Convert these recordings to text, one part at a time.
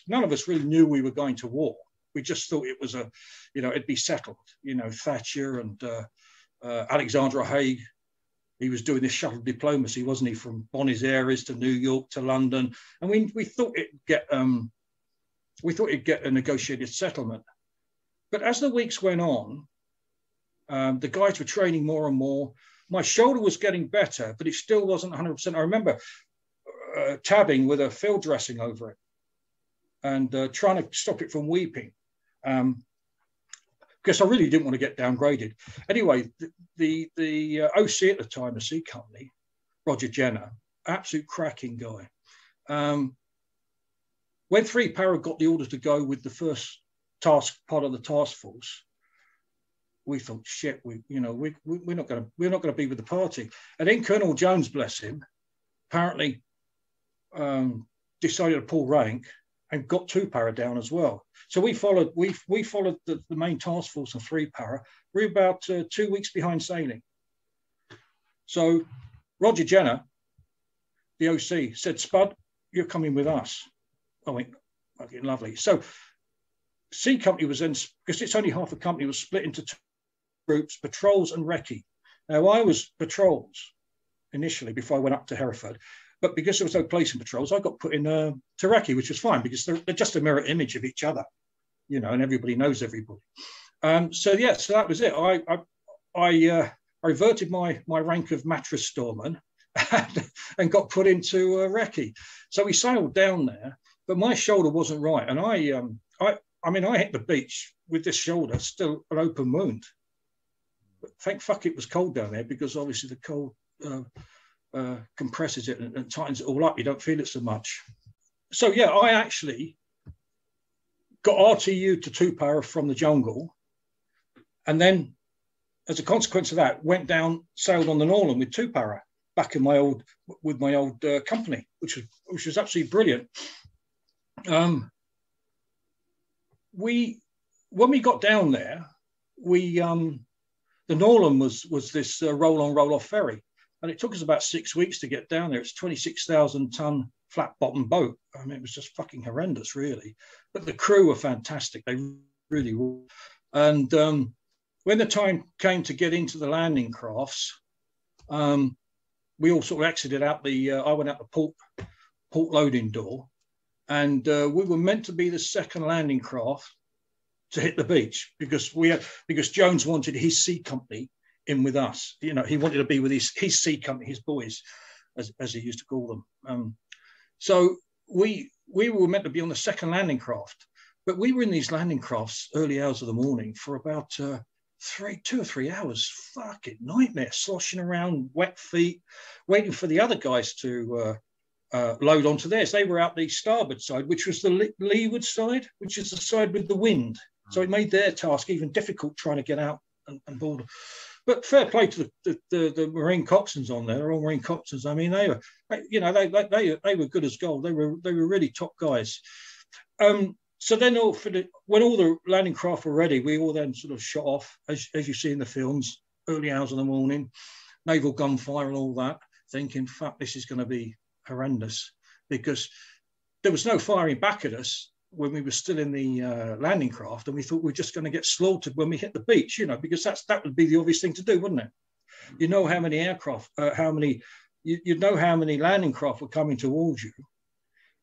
none of us really knew we were going to war. We just thought it was it'd be settled. Thatcher and Alexander Haig, he was doing this shuttle diplomacy, wasn't he, from Buenos Aires to New York to London, and we thought it'd get a negotiated settlement. But as the weeks went on, the guys were training more and more. My shoulder was getting better, but it still wasn't 100%. I remember tabbing with a field dressing over it and trying to stop it from weeping, because I really didn't want to get downgraded. Anyway, the OC at the time, the C Company, Roger Jenner, absolute cracking guy. When 3 Para got the order to go with the first part of the task force, we thought, shit, we're not going to be with the party. And then Colonel Jones, bless him, apparently decided to pull rank and got 2 Para down as well. So we followed the main task force of 3 Para. We're about 2 weeks behind sailing. So Roger Jenner, the OC, said, Spud, you're coming with us. I went, okay, lovely. So C Company was then, because it's only half a company, was split into 2 groups, patrols and recce. Now, I was patrols initially before I went up to Hereford, but because there was no place in patrols, I got put in to recce, which was fine because they're just a mirror image of each other, and everybody knows everybody. So that was it. I reverted my rank of mattress storeman and got put into recce. So we sailed down there, but my shoulder wasn't right, and I hit the beach with this shoulder still an open wound. But thank fuck it was cold down there, because obviously the cold compresses it and tightens it all up. You don't feel it so much. So yeah, I actually got RTU to 2 Para from the jungle, and then as a consequence of that, went down, sailed on the Norland with 2 Para back in my old company, which was absolutely brilliant. When we got down there, the Norland was this roll-on, roll-off ferry, and it took us about 6 weeks to get down there. It's 26,000-ton flat-bottom boat. I mean, it was just fucking horrendous, really. But the crew were fantastic. They really were. And when the time came to get into the landing crafts, we all sort of exited out I went out the port loading door, and we were meant to be the second landing craft to hit the beach, because Jones wanted his C Company in with us. He wanted to be with his C Company, his boys, as he used to call them. So we were meant to be on the second landing craft, but we were in these landing crafts early hours of the morning for about 2 or 3 hours. Fucking nightmare, sloshing around, wet feet, waiting for the other guys to load onto theirs. They were out the starboard side, which was the leeward side, which is the side with the wind. So it made their task even difficult, trying to get out and board. But fair play to the Marine coxswains on there. They're all Marine coxswains. I mean, they were good as gold. They were really top guys. So then when all the landing craft were ready, we all then sort of shot off, as you see in the films, early hours of the morning, naval gunfire and all that, thinking, fuck, this is going to be horrendous, because there was no firing back at us when we were still in the landing craft, and we thought we were just going to get slaughtered when we hit the beach, because that would be the obvious thing to do, wouldn't it? How many aircraft, you'd know how many landing craft were coming towards you,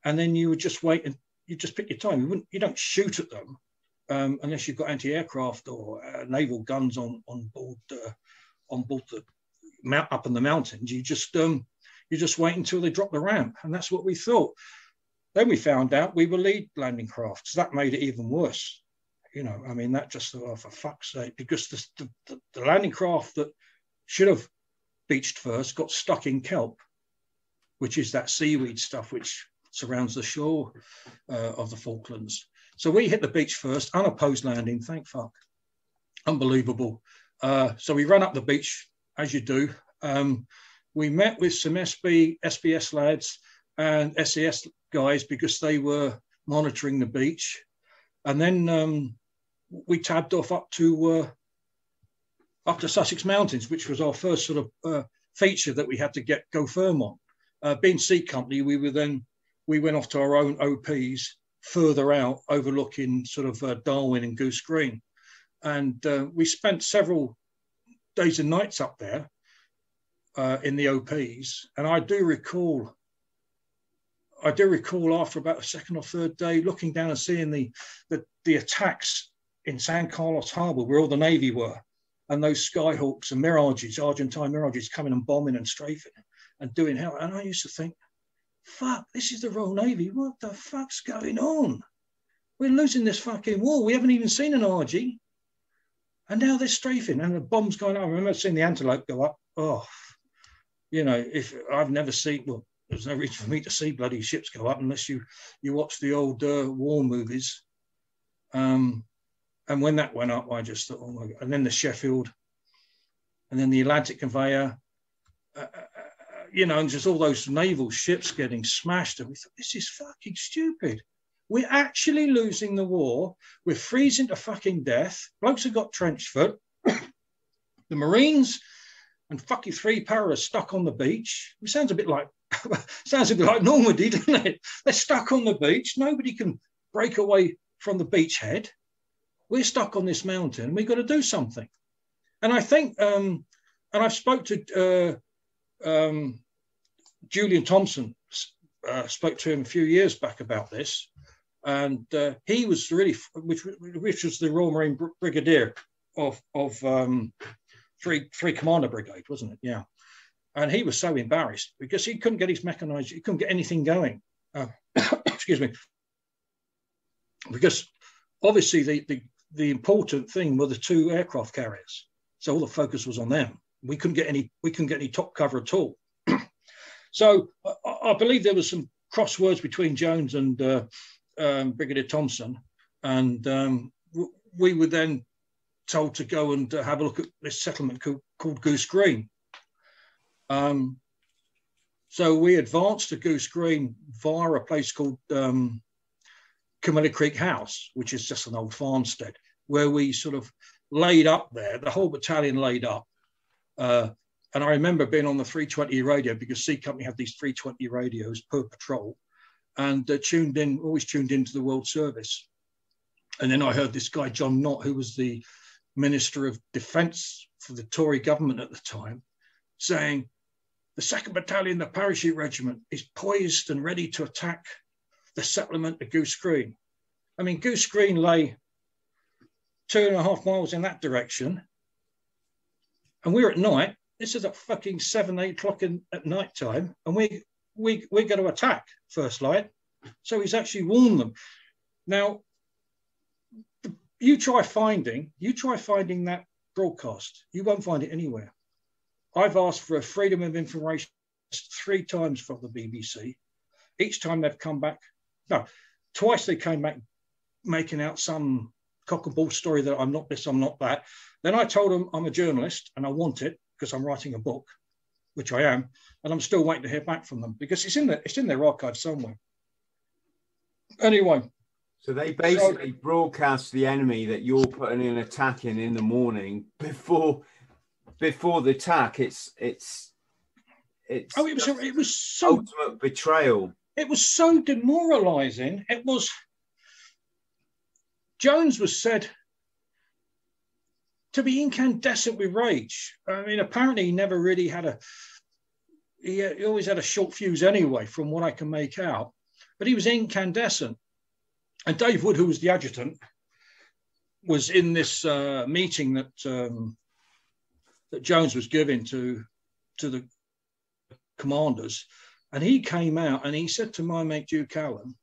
and then you would just wait and you just pick your time. You don't shoot at them unless you've got anti-aircraft or naval guns on board the up in the mountains. You just wait until they drop the ramp, and that's what we thought. Then we found out we were lead landing craft, so that made it even worse. That just, for fuck's sake, because the landing craft that should have beached first got stuck in kelp, which is that seaweed stuff which surrounds the shore of the Falklands. So we hit the beach first, unopposed landing, thank fuck. Unbelievable. So we ran up the beach, as you do. We met with some SBS lads and SAS guys, because they were monitoring the beach. And then we tabbed off up to Sussex Mountains, which was our first sort of feature that we had to go firm on. Being C Company, we went off to our own OPs further out, overlooking sort of Darwin and Goose Green. And we spent several days and nights up there in the OPs. And I do recall after about the second or third day, looking down and seeing the attacks in San Carlos Harbor, where all the Navy were, and those Skyhawks and Mirages, Argentine Mirages, coming and bombing and strafing and doing hell. And I used to think, fuck, this is the Royal Navy. What the fuck's going on? We're losing this fucking war. We haven't even seen an RG. And now they're strafing and the bombs going up. I remember seeing the Antelope go up. Oh, you know, if I've never seen, well, there's no reason for me to see bloody ships go up unless you watch the old war movies. And when that went up, I just thought, oh my God. And then the Sheffield, and then the Atlantic Conveyor, you know, and just all those naval ships getting smashed. And we thought, this is fucking stupid. We're actually losing the war. We're freezing to fucking death. Blokes have got trench foot. The Marines and fucking 3 paras stuck on the beach. It sounds a bit like Normandy, doesn't it? They're stuck on the beach. Nobody can break away from the beachhead. We're stuck on this mountain. We've got to do something. And I think, and I've spoke to Julian Thompson, spoke to him a few years back about this. And he was really, which was the Royal Marine Brigadier of 3 Commander Brigade, wasn't it? Yeah. And he was so embarrassed because he couldn't get his mechanized, he couldn't get anything going. Excuse me. Because obviously the important thing were the 2 aircraft carriers. So all the focus was on them. We couldn't get any top cover at all. So I believe there was some crosswords between Jones and Brigadier Thompson, and we were then told to go and have a look at this settlement called Goose Green. So we advanced to Goose Green via a place called Camilla Creek House, which is just an old farmstead, where we sort of laid up there. The whole battalion laid up. And I remember being on the 320 radio, because C Company had these 320 radios per patrol, and always tuned into the World Service. And then I heard this guy, John Knott, who was the Minister of Defence for the Tory government at the time, saying, the 2nd Battalion, the Parachute Regiment, is poised and ready to attack the settlement of Goose Green. I mean, Goose Green lay 2.5 miles in that direction. And we're at night. This is at fucking 7, 8 o'clock at night time. And we're going to attack first light. So he's actually warned them. Now, you try finding that broadcast. You won't find it anywhere. I've asked for a freedom of information 3 times from the BBC. Each time they've come back. No, twice they came back making out some cock and bull story that I'm not this, I'm not that. Then I told them I'm a journalist and I want it because I'm writing a book, which I am, and I'm still waiting to hear back from them because it's in their archive somewhere. Anyway. So they basically broadcast the enemy that you're putting in attacking in the morning before the attack. It's it was so ultimate betrayal. It was so demoralizing. It was. Jones was said to be incandescent with rage. I mean, apparently he never really had he always had a short fuse anyway, from what I can make out. But he was incandescent. And Dave Wood, who was the adjutant, was in this meeting that Jones was giving to the commanders. And he came out and he said to my mate Duke Allen,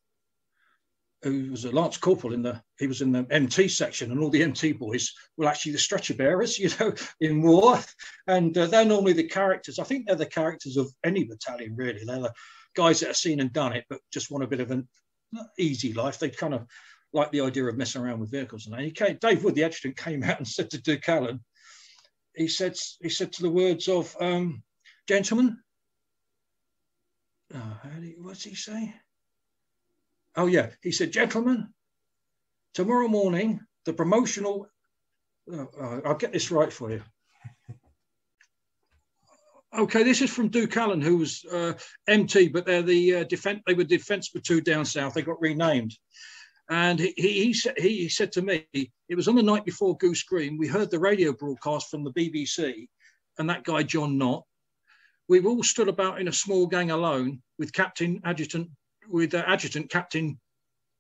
who was a Lance Corporal he was in the MT section, and all the MT boys were actually the stretcher bearers, you know, in war. And they're normally the characters. I think they're the characters of any battalion, really. They're the guys that have seen and done it, but just want a bit of an easy life. They kind of like the idea of messing around with vehicles. And Dave Wood, the adjutant, came out and said to Duke Allen, he said to the words of, gentlemen, what's he say? Oh, yeah. He said, gentlemen, tomorrow morning, the promotional, I'll get this right for you. Okay, this is from Duke Allen, who was MT, but they're the defense. They were defence platoon down south. They got renamed, and he said to me, it was on the night before Goose Green. We heard the radio broadcast from the BBC, and that guy John Knott. We were all stood about in a small gang alone with Adjutant Captain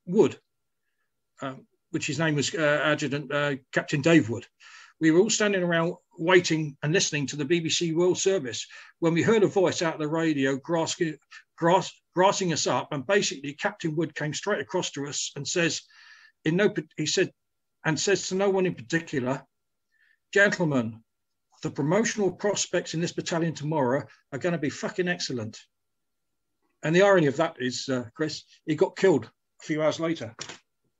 Wood, which his name was Adjutant Captain Dave Wood. We were all standing around waiting and listening to the BBC World Service when we heard a voice out of the radio grassing us up, and basically Captain Wood came straight across to us and says to no one in particular, "Gentlemen, the promotional prospects in this battalion tomorrow are going to be fucking excellent." And the irony of that is, Chris, he got killed a few hours later.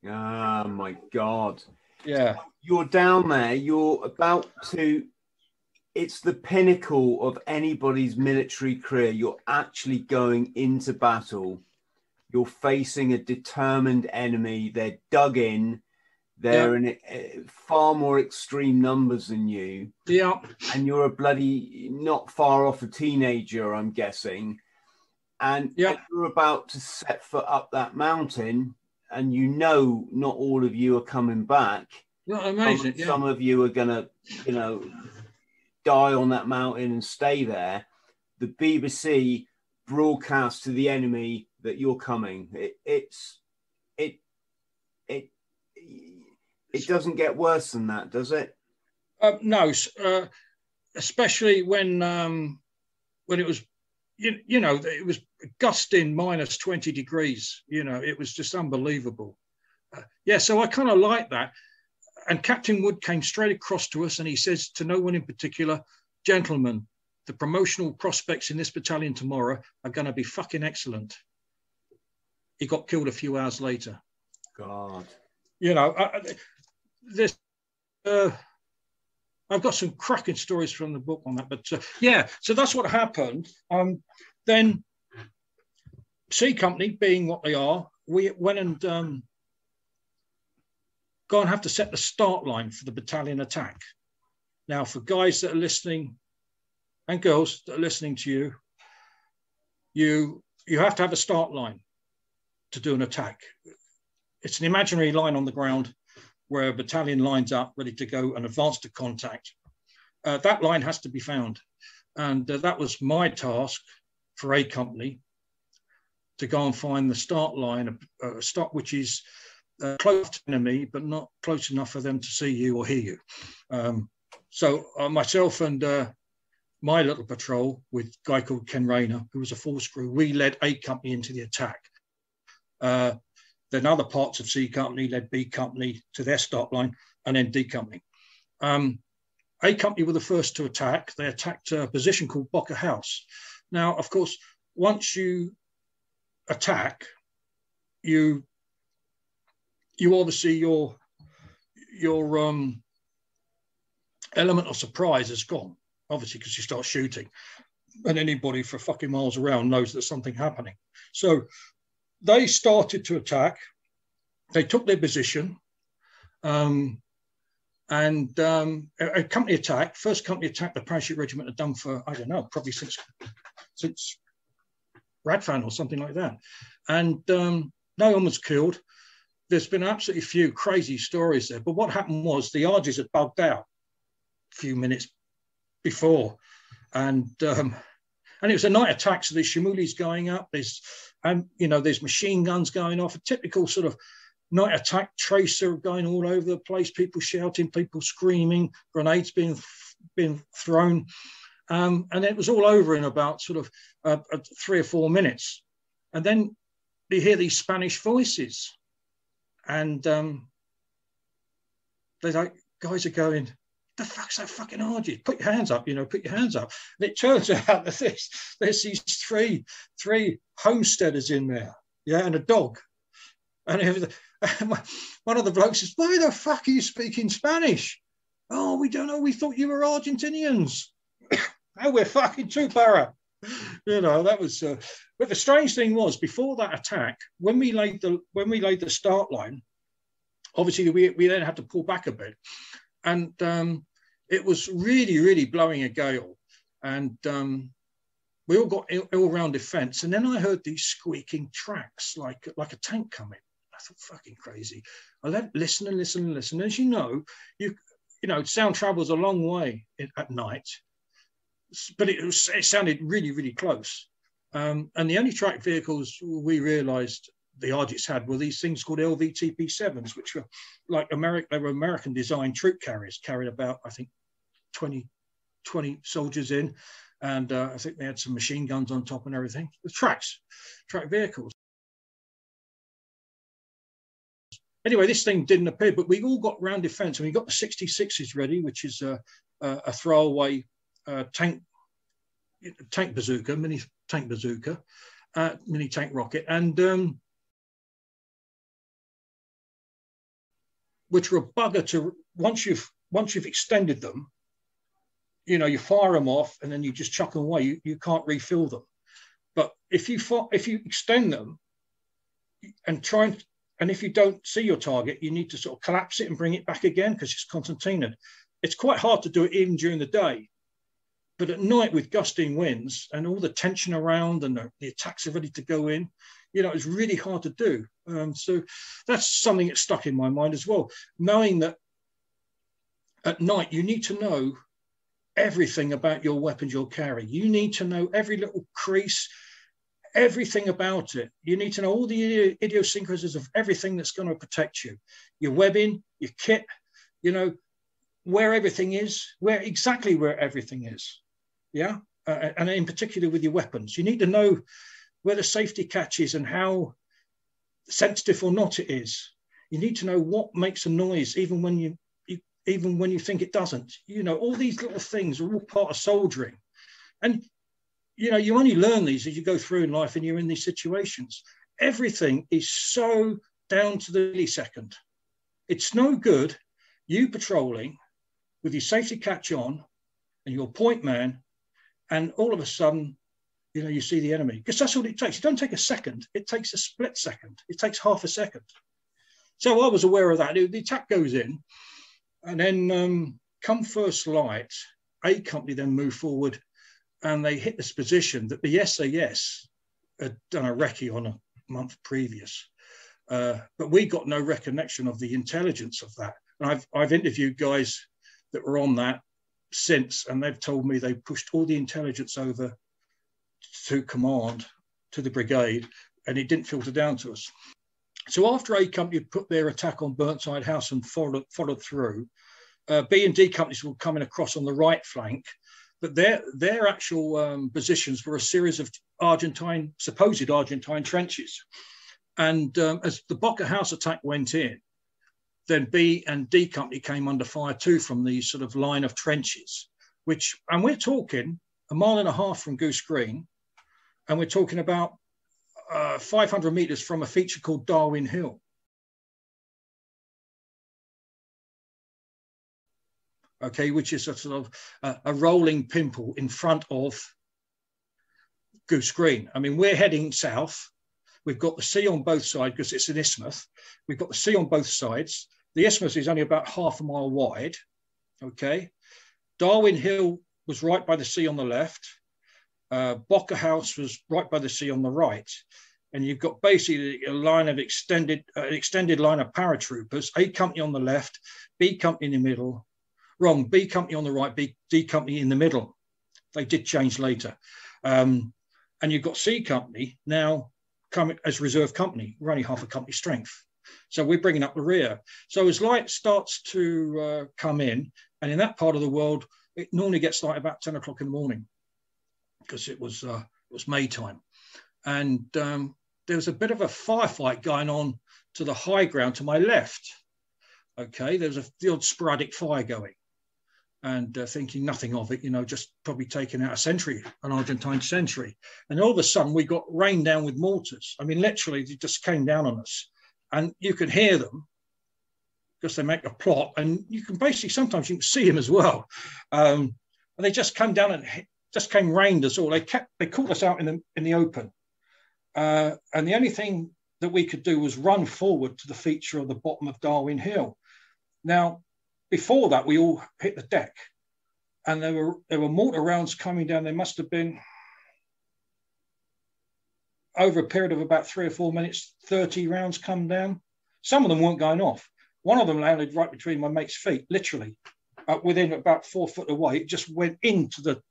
Oh, my God. Yeah. You're down there. You're about to... It's the pinnacle of anybody's military career. You're actually going into battle. You're facing a determined enemy. They're dug in. They're in far more extreme numbers than you. Yeah. And you're a bloody not far off a teenager, I'm guessing. And you're about to set foot up that mountain, and you know not all of you are coming back. Not amazing. Some of you are going to, die on that mountain and stay there. The BBC broadcasts to the enemy that you're coming. It doesn't get worse than that, does it? No, especially when it was, it was gusting minus 20 degrees. It was just unbelievable. So I kind of like that. And Captain Wood came straight across to us and he says to no one in particular, "Gentlemen, the promotional prospects in this battalion tomorrow are going to be fucking excellent." He got killed a few hours later. God. I've got some cracking stories from the book on that, but so that's what happened. Then C Company, being what they are, we went and go and have to set the start line for the battalion attack. Now, for guys that are listening and girls that are listening to you have to have a start line to do an attack. It's an imaginary line on the ground where a battalion lines up, ready to go and advance to contact. That line has to be found. And that was my task for A Company, to go and find the start line, which is close to the enemy, but not close enough for them to see you or hear you. So myself and my little patrol with a guy called Ken Rayner, who was a force crew, we led A Company into the attack. Then other parts of C Company led B Company to their start line, and then D Company. A Company were the first to attack. They attacked a position called Bocker House. Now, of course, once you attack, you obviously your element of surprise is gone, obviously, because you start shooting, and anybody for fucking miles around knows there's something happening. So they started to attack. They took their position, and a company attack. First company attack the parachute regiment had done for, I don't know, probably since Radfan or something like that. And no one was killed. There's been absolutely few crazy stories there. But what happened was the Argies had bugged out a few minutes before, and it was a night attack. So there's Shimulis going up. There's machine guns going off. A typical sort of night attack tracer going all over the place. People shouting, people screaming, grenades being thrown, and it was all over in about sort of 3 or 4 minutes. And then you hear these Spanish voices. And they're like, guys are going, "The fuck's that fucking Argie? Put your hands up, put your hands up." And it turns out that there's these three homesteaders in there, and a dog. And one of the blokes says, "Why the fuck are you speaking Spanish?" "Oh, we don't know. We thought you were Argentinians." "Oh, we're fucking too para." That was. But the strange thing was, before that attack, when we laid the start line, obviously we then had to pull back a bit, and it was really, really blowing a gale. And we all got all-round defence. And then I heard these squeaking tracks like a tank coming. I thought, fucking crazy. I listen and listen and listen. As you know, sound travels a long way at night, but it sounded really, really close. And the only tracked vehicles we realised the Argents had were these things called LVTP-7s, which were like they were American-designed troop carriers, carried about, I think, 20 soldiers in. And I think they had some machine guns on top and everything. The track vehicles. Anyway, this thing didn't appear, but we all got round defence, and we got the 66s ready, which is a throwaway tank bazooka, mini tank bazooka, mini tank rocket, and which were a bugger to once you've extended them. You fire them off and then you just chuck them away. You can't refill them. But if you extend them and if you don't see your target, you need to sort of collapse it and bring it back again because it's concertinaed. It's quite hard to do it even during the day. But at night with gusting winds and all the tension around and the attacks are ready to go in, it's really hard to do. So that's something that stuck in my mind as well. Knowing that at night you need to know everything about your weapons you'll carry. You need to know every little crease, everything about it. You need to know all the idiosyncrasies of everything that's going to protect you. Your webbing, your kit, where everything is, where everything is. Yeah. And in particular with your weapons, you need to know where the safety catch is and how sensitive or not it is. You need to know what makes a noise, even when you think it doesn't. All these little things are all part of soldiering. And, you only learn these as you go through in life and you're in these situations. Everything is so down to the millisecond. It's no good you patrolling with your safety catch on and your point man, and all of a sudden, you see the enemy. Because that's all it takes. It don't take a second. It takes a split second. It takes half a second. So I was aware of that. The attack goes in. And then come first light, A company then moved forward and they hit this position that the SAS had done a recce on a month previous. But we got no recollection of the intelligence of that. And I've interviewed guys that were on that since, and they've told me they pushed all the intelligence over to command, to the brigade, and it didn't filter down to us. So after A company had put their attack on Burnside House and followed through, B and D companies were coming across on the right flank, but their actual positions were a series of supposed Argentine trenches. And as the Bocker House attack went in, then B and D company came under fire too from the sort of line of trenches, and we're talking 1.5 miles from Goose Green, and we're talking about 500 meters from a feature called Darwin Hill. Okay, which is a sort of a rolling pimple in front of Goose Green. I mean, we're heading south. We've got the sea on both sides because it's an isthmus. We've got the sea on both sides. The isthmus is only about 0.5 mile wide. Okay. Darwin Hill was right by the sea on the left. Bocker House was right by the sea on the right. And you've got basically a line of extended line of paratroopers, A company on the left, B company in the middle. Wrong, B company on the right, D company in the middle. They did change later. And you've got C company now coming as reserve company. We're only half a company strength. So we're bringing up the rear. So as light starts to come in, and in that part of the world, it normally gets light about 10 o'clock in the morning because it was May time. And there was a bit of a firefight going on to the high ground to my left. Okay, there was the odd sporadic fire going. And thinking nothing of it, just probably taking out a sentry, an Argentine sentry. And all of a sudden we got rained down with mortars. I mean, literally they just came down on us. And you could hear them because they make a plot. And you can basically, sometimes you can see them as well. And they just come down and just came rained us all. They caught us out in the open. And the only thing that we could do was run forward to the feature of the bottom of Darwin Hill. Now, before that, we all hit the deck. and there were mortar rounds coming down. There must have been, over a period of about 3 or 4 minutes, 30 rounds come down. Some of them weren't going off. One of them landed right between my mate's feet, literally, within about 4 foot away. It just went into the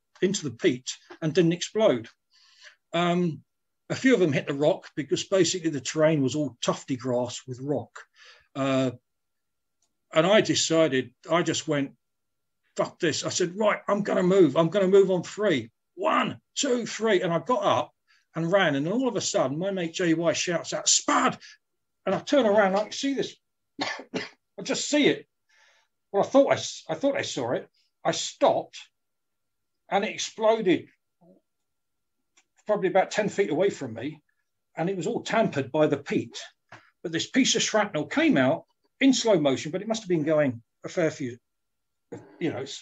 peat and didn't explode. A few of them hit the rock because basically the terrain was all tufty grass with rock. And I decided, I just went, fuck this. I said, right, I'm going to move. I'm going to move on 3. 1, 2, 3. And I got up and ran. And all of a sudden, my mate JY shouts out, Spud! And I turn around, I see this. I just see it. Well, I thought I saw it. I stopped and it exploded probably about 10 feet away from me. And it was all tampered by the peat. But this piece of shrapnel came out in slow motion, but it must have been going a fair few,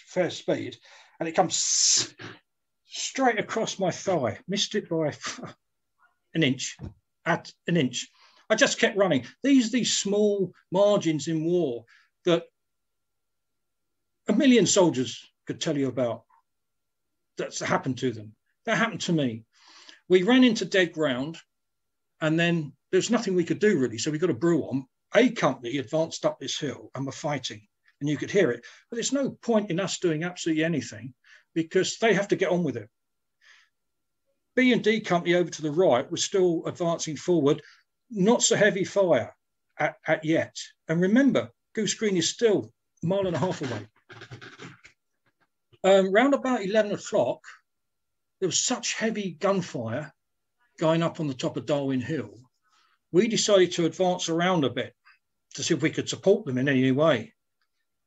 fair speed. And it comes straight across my thigh, missed it by an inch, at an inch. I just kept running. These small margins in war that a million soldiers could tell you about that's happened to them. That happened to me. We ran into dead ground and then there's nothing we could do really. So we got a brew on. A company advanced up this hill and were fighting and you could hear it. But there's no point in us doing absolutely anything because they have to get on with it. B and D company over to the right was still advancing forward. Not so heavy fire at yet. And remember, Goose Green is still a mile and a half away. Round about 11 o'clock, there was such heavy gunfire going up on the top of Darwin Hill. We decided to advance around a bit to see if we could support them in any way.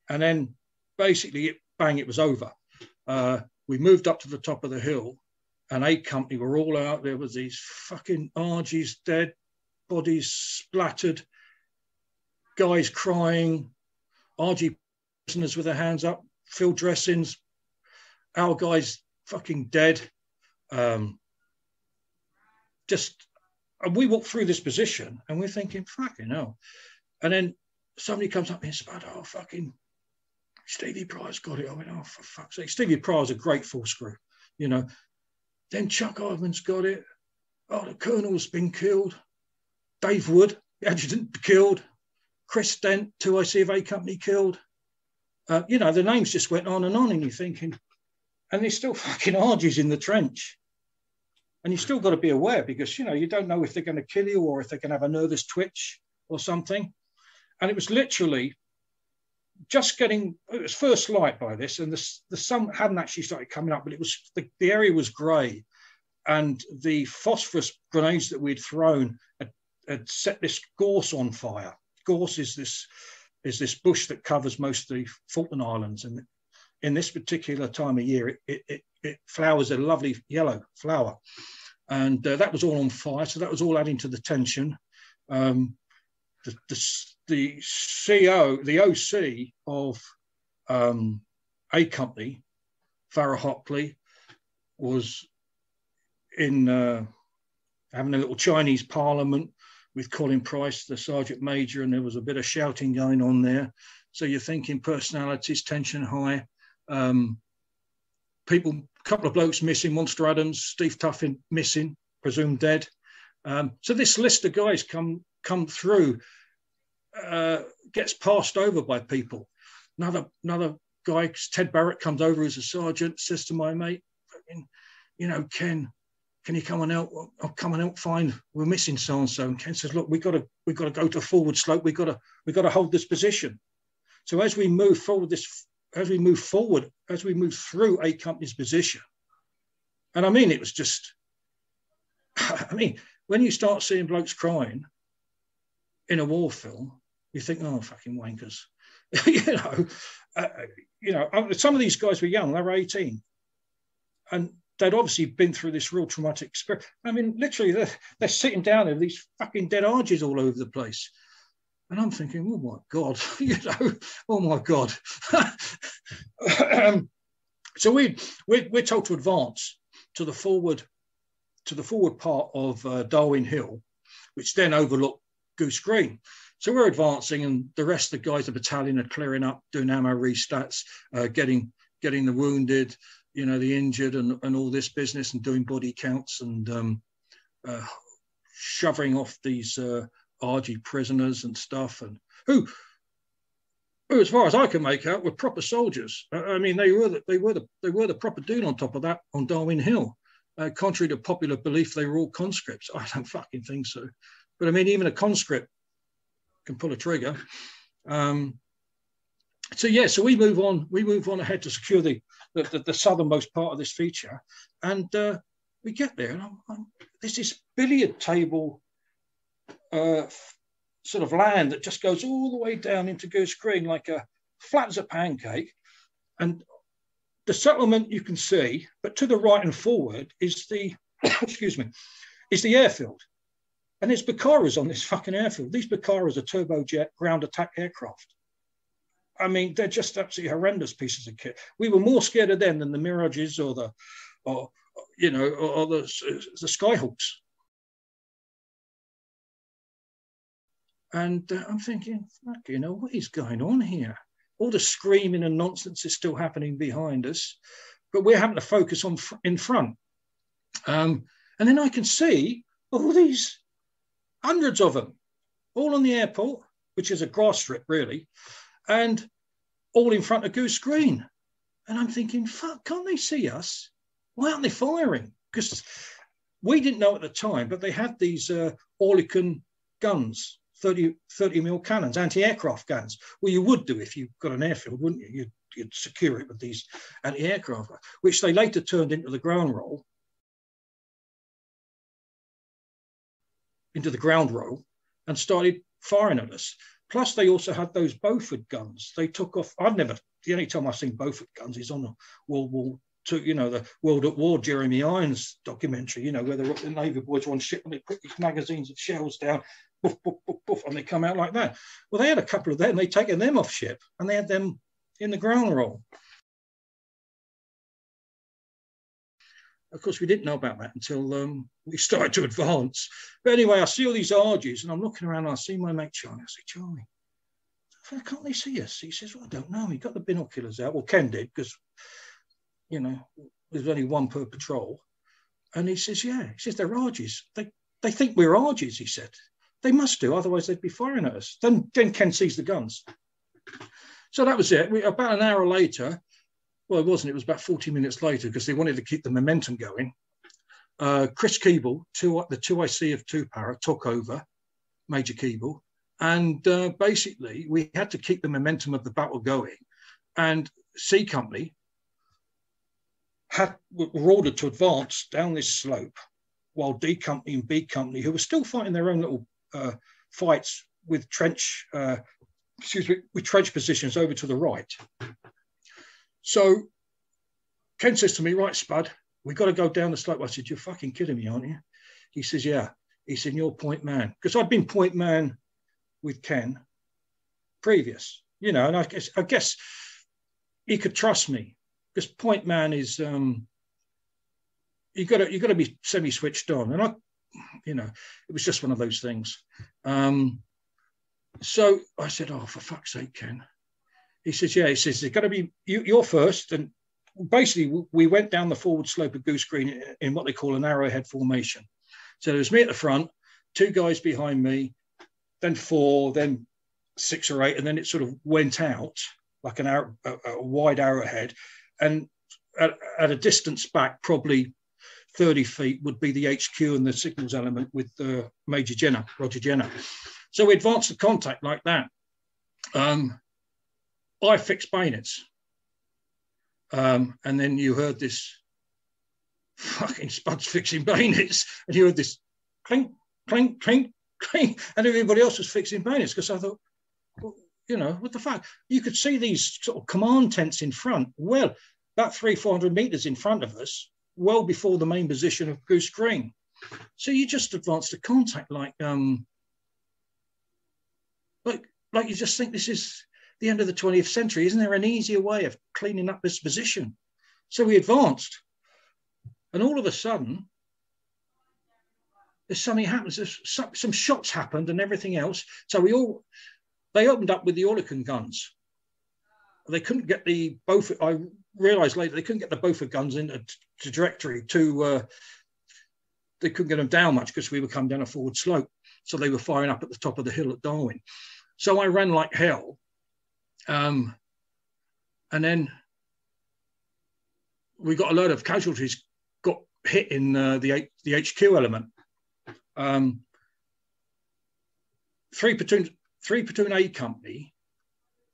And then basically, it was over. We moved up to the top of the hill and A company were all out. There was these fucking RGs dead, bodies splattered, guys crying, RG prisoners with their hands up, field dressings, our guys fucking dead. And we walked through this position and we're thinking, fucking hell. And then somebody comes up and says, oh, fucking Stevie Pryor's got it. I went, oh, for fuck's sake. Stevie Pryor's a great full screw, Then Chuck Ivan's got it. Oh, the Colonel's been killed. Dave Wood, the adjutant, killed. Chris Dent, 2IC of A Company, killed. The names just went on and you're thinking, and there's still fucking RGs in the trench. And you still got to be aware because, you don't know if they're going to kill you or if they're going to have a nervous twitch or something. And it was literally it was first light by this and the sun hadn't actually started coming up, but it was, the area was grey and the phosphorus grenades that we'd thrown had set this gorse on fire. Gorse is this bush that covers most of the Falkland Islands. And in this particular time of year, it flowers a lovely yellow flower. And that was all on fire. So that was all adding to the tension. The OC of A Company, Farrah Hockley, was in having a little Chinese parliament with Colin Price, the Sergeant Major, and there was a bit of shouting going on there. So you're thinking personalities, tension high. A couple of blokes missing, Monster Adams, Steve Tuffin missing, presumed dead. So this list of guys come through, gets passed over by people. Another guy, Ted Barrett, comes over as a sergeant, says to my mate, Ken, can you come and help? I'll come and help find, we're missing so-and-so. And Ken says, look, we got to go to forward slope. We got to hold this position. So as we move forward, as we move through A Company's position, and it was just, when you start seeing blokes crying in a war film, you think, oh, fucking wankers. Some of these guys were young, they were 18. And they'd obviously been through this real traumatic experience. Literally, they're sitting down there, these fucking dead arges all over the place. And I'm thinking, oh my God, oh my God. So we're told to advance to the forward part of Darwin Hill, which then overlooked Goose Green. So we're advancing, and the rest of the guys, the battalion, are clearing up, doing ammo restats, getting getting the wounded, you know, the injured and all this business, and doing body counts and shoving off these RG prisoners and stuff, and who, as far as I can make out, were proper soldiers. I mean, they were the proper dude on top of that on Darwin Hill. Contrary to popular belief, they were all conscripts. I don't fucking think so. But I mean, even a conscript can pull a trigger. So yeah, so we move on ahead to secure the southernmost part of this feature, and we get there, and there's this billiard table sort of land that just goes all the way down into Goose Green, like a flat as a pancake, and the settlement you can see, but to the right and forward is the excuse me, is the airfield. And there's Bakaras on this fucking airfield. These Bakaras are turbojet ground attack aircraft. I mean, they're just absolutely horrendous pieces of kit. We were more scared of them than the Mirages or the Skyhawks. And I'm thinking, fuck, you know, what is going on here? All the screaming and nonsense is still happening behind us, but we're having to focus on in front. And then I can see all these hundreds of them, all on the airport, which is a grass strip really, and all in front of Goose Green. And I'm thinking, fuck, can't they see us? Why aren't they firing? Because we didn't know at the time, but they had these Oerlikon guns, 30 mil cannons, anti-aircraft guns. Well, you would do if you got an airfield, wouldn't you? You'd secure it with these anti-aircraft, which they later turned into the ground roll. And started firing at us. Plus, they also had those Beaufort guns. They took off. The only time I've seen Beaufort guns is on the World War II, you know, the World at War, Jeremy Irons documentary, you know, where the Navy boys were on ship and they put these magazines of shells down, boof, boof, boof, boof, and they come out like that. Well, they had a couple of them. They'd taken them off ship and they had them in the ground roll. Of course, we didn't know about that until we started to advance. But anyway, I see all these RGs and I'm looking around and I see my mate Charlie. I say, Charlie, can't they see us? He says, well, I don't know. He got the binoculars out. Well, Ken did, because, you know, there's only one per patrol. And he says, yeah. He says, they're RGs. They think we're RGs, he said. They must do, otherwise they'd be firing at us. Then Ken sees the guns. So that was it. About an hour later, well, it wasn't. It was about 40 minutes later because they wanted to keep the momentum going. Chris Keeble, the 2IC of 2 Para, took over, Major Keeble. And basically, we had to keep the momentum of the battle going. And C Company were ordered to advance down this slope, while D Company and B Company, who were still fighting their own little fights with trench positions over to the right. So Ken says to me, right, Spud, we've got to go down the slope. I said, you're fucking kidding me, aren't you? He says, yeah. He said, you're point man. Because I'd been point man with Ken previous, you know, and I guess he could trust me because point man is, you got to be semi-switched on. And it was just one of those things. So I said, oh, for fuck's sake, Ken. He says, yeah, he says, there's got to be, you're first. And basically, we went down the forward slope of Goose Green in what they call an arrowhead formation. So there was me at the front, 2 guys behind me, then 4, then 6 or 8, and then it sort of went out like a wide arrowhead. And at a distance back, probably 30 feet, would be the HQ and the signals element with Major Jenner, Roger Jenner. So we advanced the contact like that. I fixed bayonets. And then you heard this fucking Spud's fixing bayonets, and you heard this clink, clink, clink, clink, and everybody else was fixing bayonets because I thought, well, you know, what the fuck? You could see these sort of command tents in front, well, about 300-400 meters in front of us, well before the main position of Goose Green. So you just advanced the contact like you just think this is the end of the 20th century. Isn't there an easier way of cleaning up this position? So we advanced, and all of a sudden, there's something happens. There's some shots happened and everything else. So they opened up with the Oerlikon guns. They couldn't get the Beaufort. I realised later they couldn't get the Beaufort guns into trajectory they couldn't get them down much because we were coming down a forward slope. So they were firing up at the top of the hill at Darwin. So I ran like hell. And then we got a load of casualties got hit in the HQ element. 3 platoon A company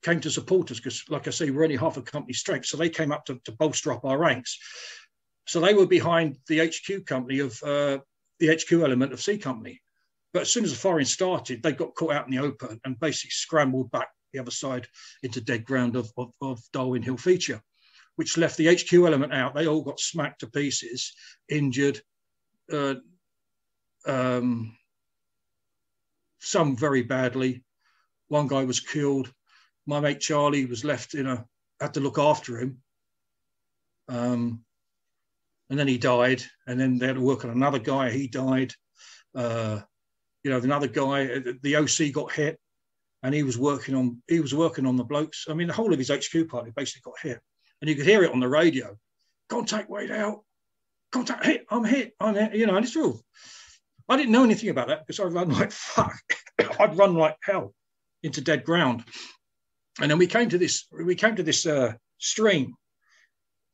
came to support us because, like I say, we're only half a company strength. So they came up to bolster up our ranks. So they were behind the HQ company of the HQ element of C company. But as soon as the firing started, they got caught out in the open and basically scrambled back the other side into dead ground of Darwin Hill feature, which left the HQ element out. They all got smacked to pieces, injured, some very badly. One guy was killed. My mate Charlie was left had to look after him. And then he died. And then they had to work on another guy. He died. Another guy, the OC got hit, and he was working on the blokes. I mean, the whole of his HQ party basically got hit. And you could hear it on the radio. Contact weighed out. Contact hit. I'm hit. I'm hit. And it's all. I didn't know anything about that because I ran like fuck. I'd run like hell into dead ground. And then we came to this stream,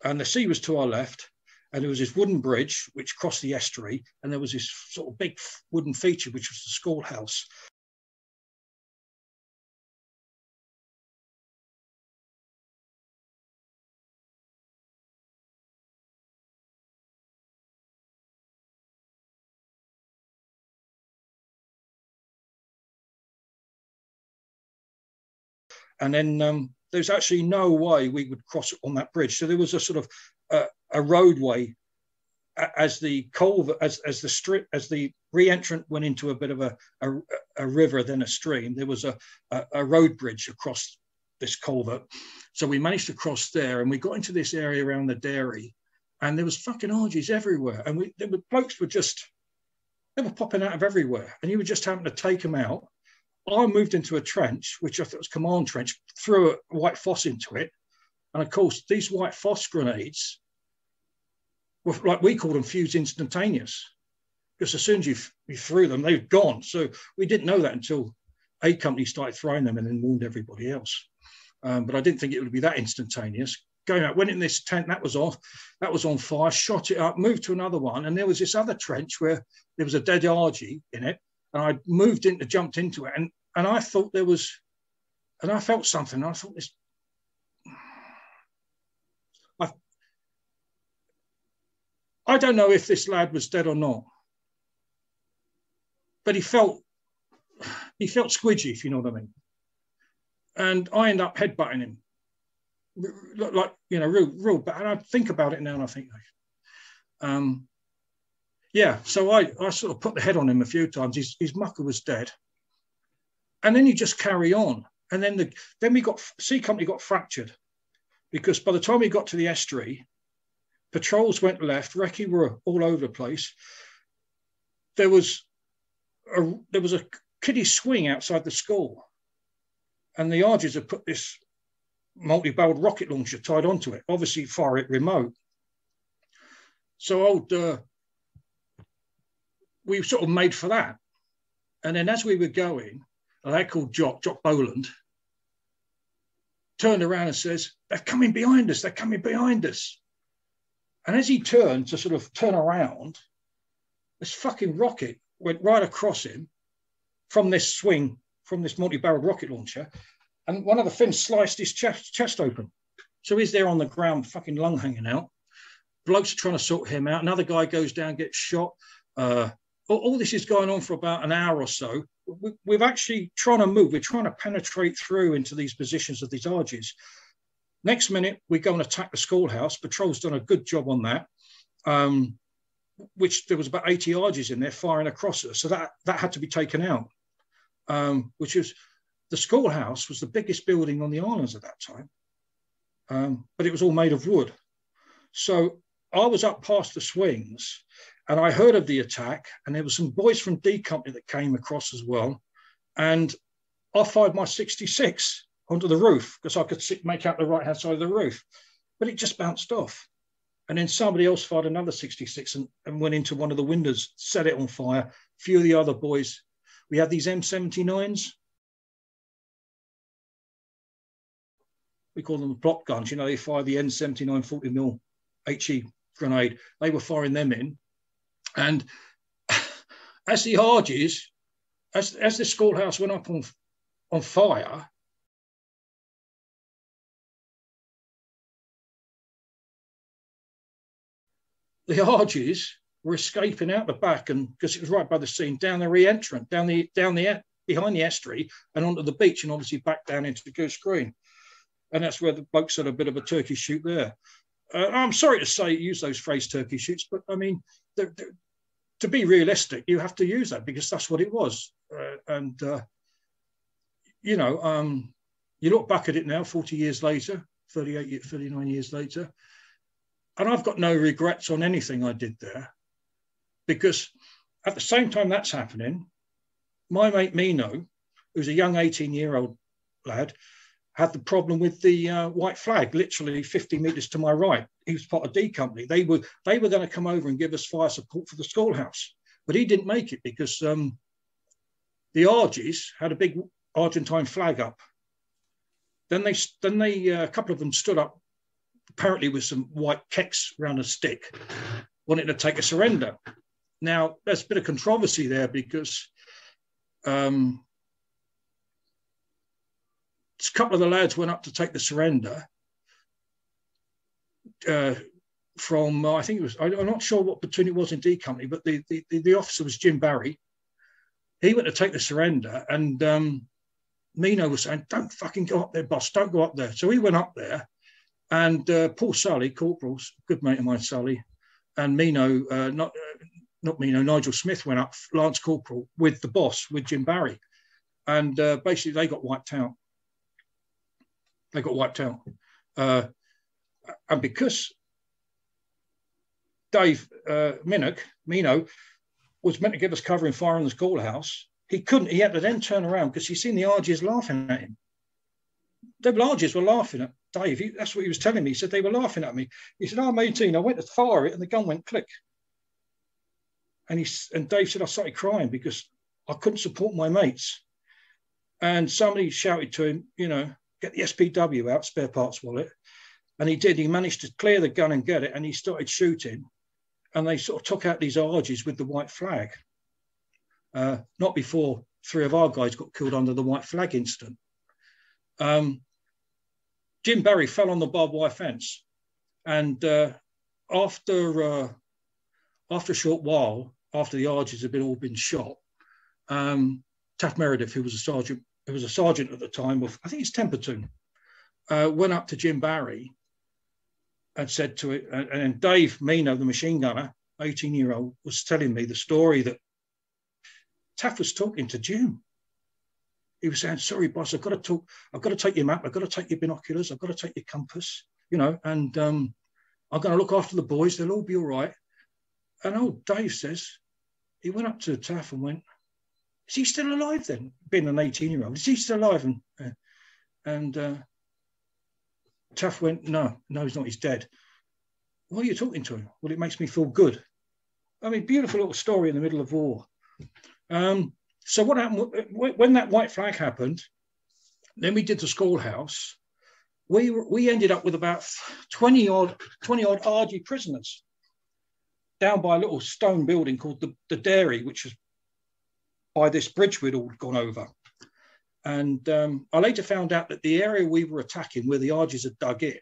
and the sea was to our left, and there was this wooden bridge which crossed the estuary, and there was this sort of big wooden feature which was the schoolhouse. And then there's actually no way we would cross on that bridge. So there was a sort of a roadway as the culvert, as the re-entrant went into a bit of a river, then a stream. There was a road bridge across this culvert. So we managed to cross there, and we got into this area around the dairy, and there was fucking orgies everywhere. And blokes were they were popping out of everywhere, and you were just having to take them out. I moved into a trench, which I thought was command trench, threw a white phos into it. And of course, these white phos grenades were, like we call them, fused instantaneous. Because as soon as you threw them, they've gone. So we didn't know that until A company started throwing them and then warned everybody else. But I didn't think it would be that instantaneous. Going out, went in this tent, that was on fire, shot it up, moved to another one. And there was this other trench where there was a dead argy in it. And I jumped into it, and I thought there was, and I felt something. I thought this. I don't know if this lad was dead or not, but he felt squidgy, if you know what I mean. And I end up headbutting him, like real bad. And I think about it now, and I think, yeah, so I sort of put the head on him a few times. His mucker was dead. And then you just carry on. And then C company got fractured, because by the time we got to the estuary, patrols went left, recce were all over the place. There was a kiddie swing outside the school, and the Argies had put this multi-barreled rocket launcher tied onto it, obviously fire it remote. So we sort of made for that. And then as we were going, a lad called Jock Boland, turned around and says, they're coming behind us. And as he turned to sort of turn around, this fucking rocket went right across him from this swing, from this multi-barreled rocket launcher. And one of the fins sliced his chest open. So he's there on the ground, fucking lung hanging out. Blokes are trying to sort him out. Another guy goes down, gets shot. All this is going on for about an hour or so. We're actually trying to move. We're trying to penetrate through into these positions of these Argies. Next minute, we go and attack the schoolhouse. Patrol's done a good job on that, which there was about 80 Argies in there firing across us. So that had to be taken out, which is, the schoolhouse was the biggest building on the islands at that time, but it was all made of wood. So I was up past the swings, and I heard of the attack, and there were some boys from D Company that came across as well. And I fired my 66 onto the roof because I could make out the right-hand side of the roof. but it just bounced off. And then somebody else fired another 66 and went into one of the windows, set it on fire. A few of the other boys, we had these M79s. We call them plot guns. You know, they fire the N79 40mm HE grenade. They were firing them in. And as the arges, as the schoolhouse went up on fire, the arges were escaping out the back, and because it was right by the scene, down the re-entrant, down the behind the estuary and onto the beach, and obviously back down into the Goose Green. And that's where the blokes had a bit of a turkey shoot there. I'm sorry to say, use those phrase turkey shoots, but I mean, to be realistic, you have to use that because that's what it was. You know, you look back at it now, 40 years later, 39 years later, and I've got no regrets on anything I did there, because at the same time that's happening, my mate Mino, who's a young 18-year-old lad, had the problem with the white flag, literally 50 metres to my right. He was part of D Company. They were going to come over and give us fire support for the schoolhouse, but he didn't make it because the Argies had a big Argentine flag up. Then they a couple of them stood up, apparently with some white kecks around a stick, wanting to take a surrender. Now, there's a bit of controversy there because a couple of the lads went up to take the surrender from, I think it was, I'm not sure what platoon it was in D Company, but the officer was Jim Barry. He went to take the surrender, and Mino was saying, "Don't fucking go up there, boss, don't go up there." So he went up there, and Paul Sully, Corporal, good mate of mine, Sully, and Mino, not Mino, Nigel Smith went up, Lance Corporal, with the boss, with Jim Barry. And basically they got wiped out. They got wiped out. And because Dave Mino, was meant to give us cover and fire on the schoolhouse, he couldn't. He had to then turn around because he'd seen the Argies laughing at him. The Argies were laughing at Dave. That's what he was telling me. He said they were laughing at me. He said, "I'm 18. I went to fire it and the gun went click." And Dave said, "I started crying because I couldn't support my mates." And somebody shouted to him, you know, "Get the SPW out, spare parts wallet." And he did. He managed to clear the gun and get it. And he started shooting. And they sort of took out these Argies with the white flag. Not before 3 of our guys got killed under the white flag incident. Jim Barry fell on the barbed wire fence. And after a short while, after the Argies had all been shot, Taff Meredith, who was a sergeant at the time of, I think it's 10 platoon, went up to Jim Barry and said to it, and Dave Mino, the machine gunner, 18-year-old, was telling me the story that Taff was talking to Jim. He was saying, "Sorry, boss, I've got to take your map, I've got to take your binoculars, I've got to take your compass, you know, and I'm going to look after the boys, they'll all be all right." And old Dave says, he went up to Taff and went, "Is he still alive then?" Being an 18-year-old, "Is he still alive?" And Taff went, no, he's not, he's dead." "Why are you talking to him?" "Well, it makes me feel good." I mean, beautiful little story in the middle of war. So what happened when that white flag happened? Then we did the schoolhouse. We ended up with about 20 odd Argie prisoners down by a little stone building called the Dairy, which was by this bridge we'd all gone over. And I later found out that the area we were attacking, where the Argies had dug in,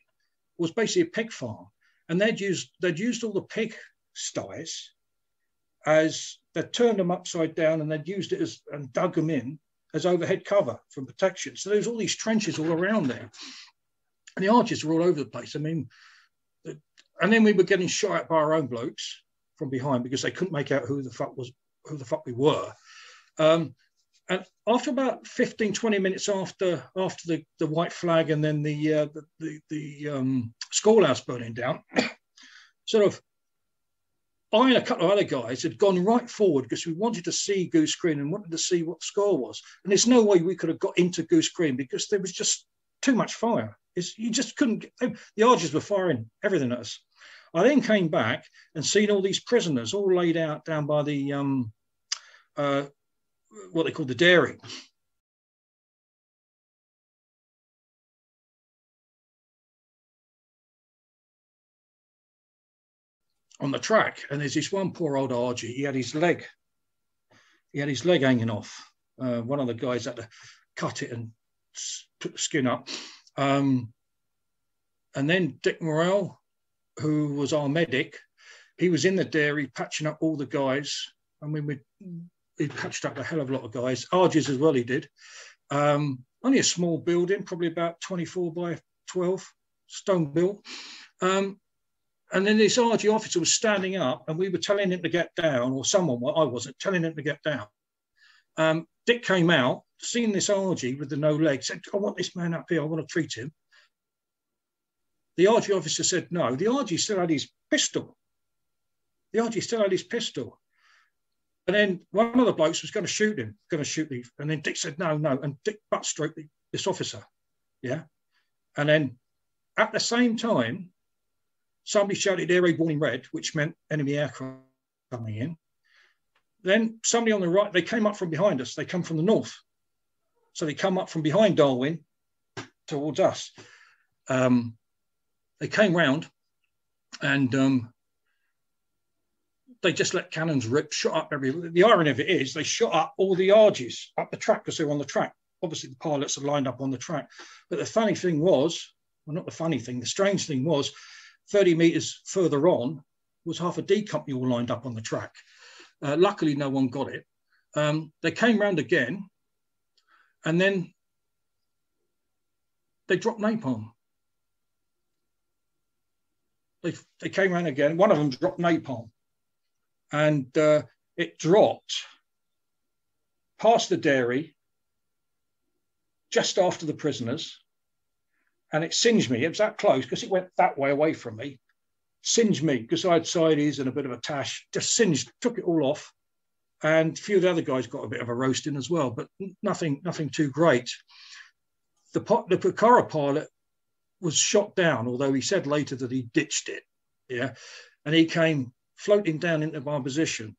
was basically a pig farm. And they'd used all the pig sties as they'd turned them upside down, and they'd used it and dug them in as overhead cover from protection. So there's all these trenches all around there. And the Argies were all over the place. I mean, and then we were getting shot at by our own blokes from behind because they couldn't make out who the fuck we were. And after about 15, 20 minutes after the white flag and then the schoolhouse burning down, sort of, I and a couple of other guys had gone right forward because we wanted to see Goose Green and wanted to see what the score was. And there's no way we could have got into Goose Green because there was just too much fire. You just couldn't get, the Argies were firing everything at us. I then came back and seen all these prisoners all laid out down by the, what they call the dairy. On the track. And there's this one poor old Argie, he had his leg hanging off. One of the guys had to cut it and put the skin up. And then Dick Morrell, who was our medic, he was in the dairy patching up all the guys. I mean, he patched up a hell of a lot of guys. Argies as well, he did. Only a small building, probably about 24 by 12, stone built. And then this Argie officer was standing up and we were telling him to get down, or someone, well, I wasn't, telling him to get down. Dick came out, seen this Argie with the no legs, said, I want this man up here, I want to treat him. The Argie officer said no. The Argie still had his pistol. And then one of the blokes was going to shoot him, and then Dick said no. And Dick butt stroked this officer. Yeah. And then at the same time, somebody shouted air raid warning red, which meant enemy aircraft coming in. Then somebody on the right, they came up from behind us. They come from the north. So they come up from behind Darwin towards us. They came round and they just let cannons rip, shot up everywhere. The irony of it is they shot up all the Argies up the track because they were on the track. Obviously, the pilots are lined up on the track. But the funny thing was, well, not the funny thing, the strange thing was 30 metres further on was half a D company all lined up on the track. Luckily, no one got it. They came round again and then they dropped napalm. They came around again. One of them dropped napalm, and it dropped past the dairy, just after the prisoners, and it singed me. It was that close because it went that way away from me. Singed me because I had sideys and a bit of a tash. Just singed, took it all off, and a few of the other guys got a bit of a roasting as well, but nothing too great. The Picora pilot was shot down, although he said later that he ditched it. Yeah. And he came floating down into my position.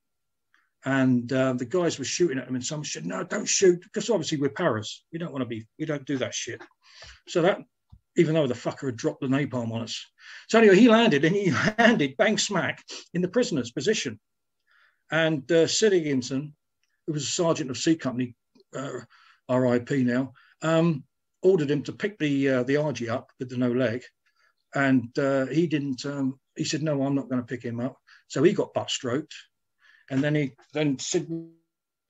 And the guys were shooting at him, and someone said, no, don't shoot, because obviously we're paras. We don't do that shit. So that, even though the fucker had dropped the napalm on us. So anyway, he landed bang smack in the prisoner's position. And Sid Higginson, who was a sergeant of C Company, RIP now, ordered him to pick the Argie up with the no leg, and he didn't. He said, "No, I'm not going to pick him up." So he got butt stroked, and then Sid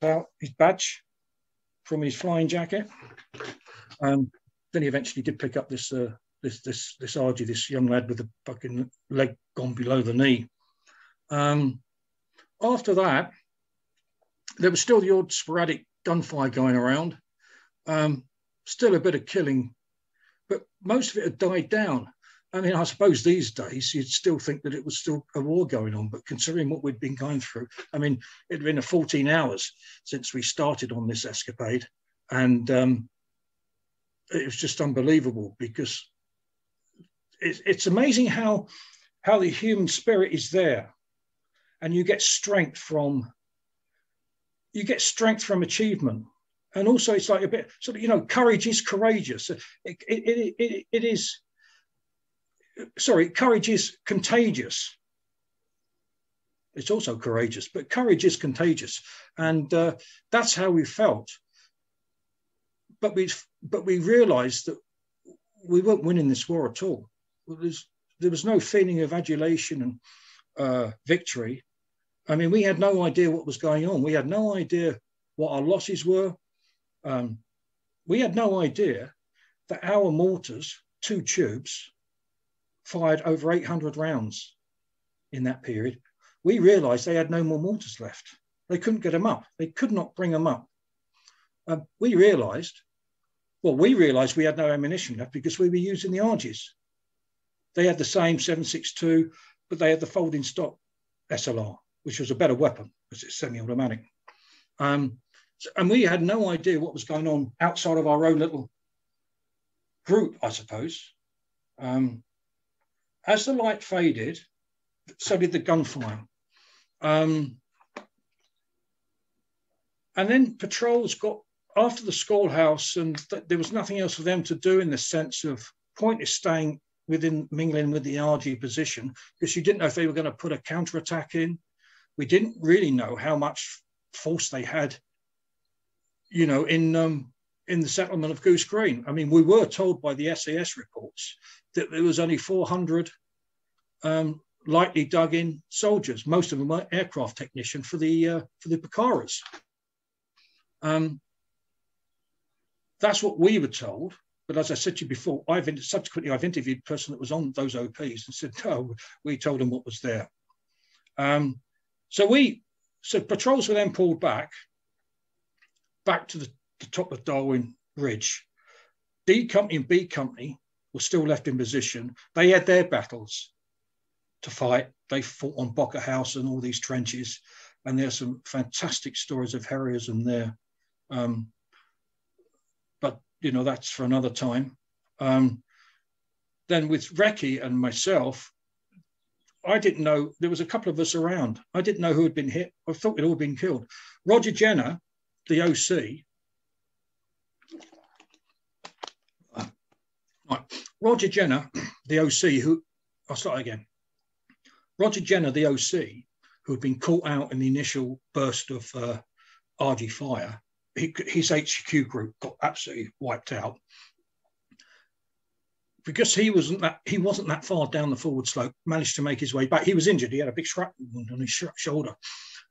out his badge from his flying jacket. Then he eventually did pick up this Argie, this young lad with the fucking leg gone below the knee. After that, there was still the odd sporadic gunfire going around. Still a bit of killing, but most of it had died down. I mean, I suppose these days you'd still think that it was still a war going on, but considering what we'd been going through, I mean, it'd been 14 hours since we started on this escapade, and it was just unbelievable because it's amazing how the human spirit is there, and you get strength from achievement. And also, it's like a bit sort of, courage is courageous. Courage is contagious. It's also courageous, but courage is contagious, and that's how we felt. But we realised that we weren't winning this war at all. There was no feeling of adulation and victory. I mean, we had no idea what was going on. We had no idea what our losses were. We had no idea that our mortars, 2 tubes, fired over 800 rounds in that period. We realised they had no more mortars left. They couldn't get them up. They could not bring them up. We realised we had no ammunition left because we were using the Argies. They had the same 7.62, but they had the folding stock SLR, which was a better weapon because it's semi-automatic. And we had no idea what was going on outside of our own little group, I suppose. As the light faded, so did the gunfire. And then patrols got after the schoolhouse, and there was nothing else for them to do in the sense of point is staying within, mingling with the RG position, because you didn't know if they were going to put a counterattack in. We didn't really know how much force they had, you know, in the settlement of Goose Green. I mean, we were told by the SAS reports that there was only 400 lightly dug in soldiers. Most of them were aircraft technician for the Picaras. That's what we were told. But as I said to you before, subsequently I've interviewed a person that was on those OPs and said, no, we told them what was there. So patrols were then pulled back to the top of Darwin Ridge. D Company and B Company were still left in position. They had their battles to fight. They fought on Bocker House and all these trenches. And there's some fantastic stories of heroism there. But, you know, that's for another time. Then with Recce and myself, I didn't know, there was a couple of us around. I didn't know who had been hit. I thought we'd all been killed. Roger Jenner, the OC, Roger Jenner, the OC, I'll start again. Roger Jenner, the OC, who had been caught out in the initial burst of RG fire, his HQ group got absolutely wiped out. Because he wasn't that far down the forward slope, managed to make his way back. He was injured. He had a big shrapnel wound on his shoulder,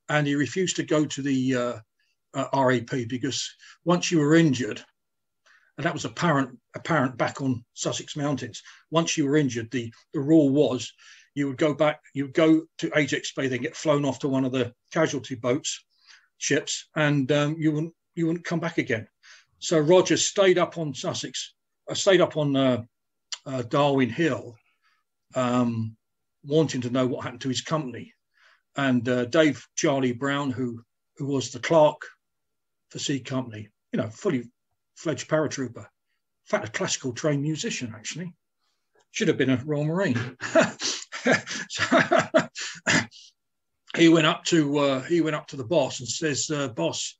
and he refused to go to the RAP because once you were injured, and that was apparent back on Sussex Mountains. Once you were injured, the rule was you would go back, you would go to Ajax Bay, then get flown off to one of the casualty ships, and you wouldn't come back again. So Roger stayed up on Darwin Hill, wanting to know what happened to his company. And Dave Charlie Brown, who was the clerk for C Company, you know, fully fledged paratrooper, in fact, a classical trained musician, actually, should have been a Royal Marine. So, he went up to the boss and says, boss,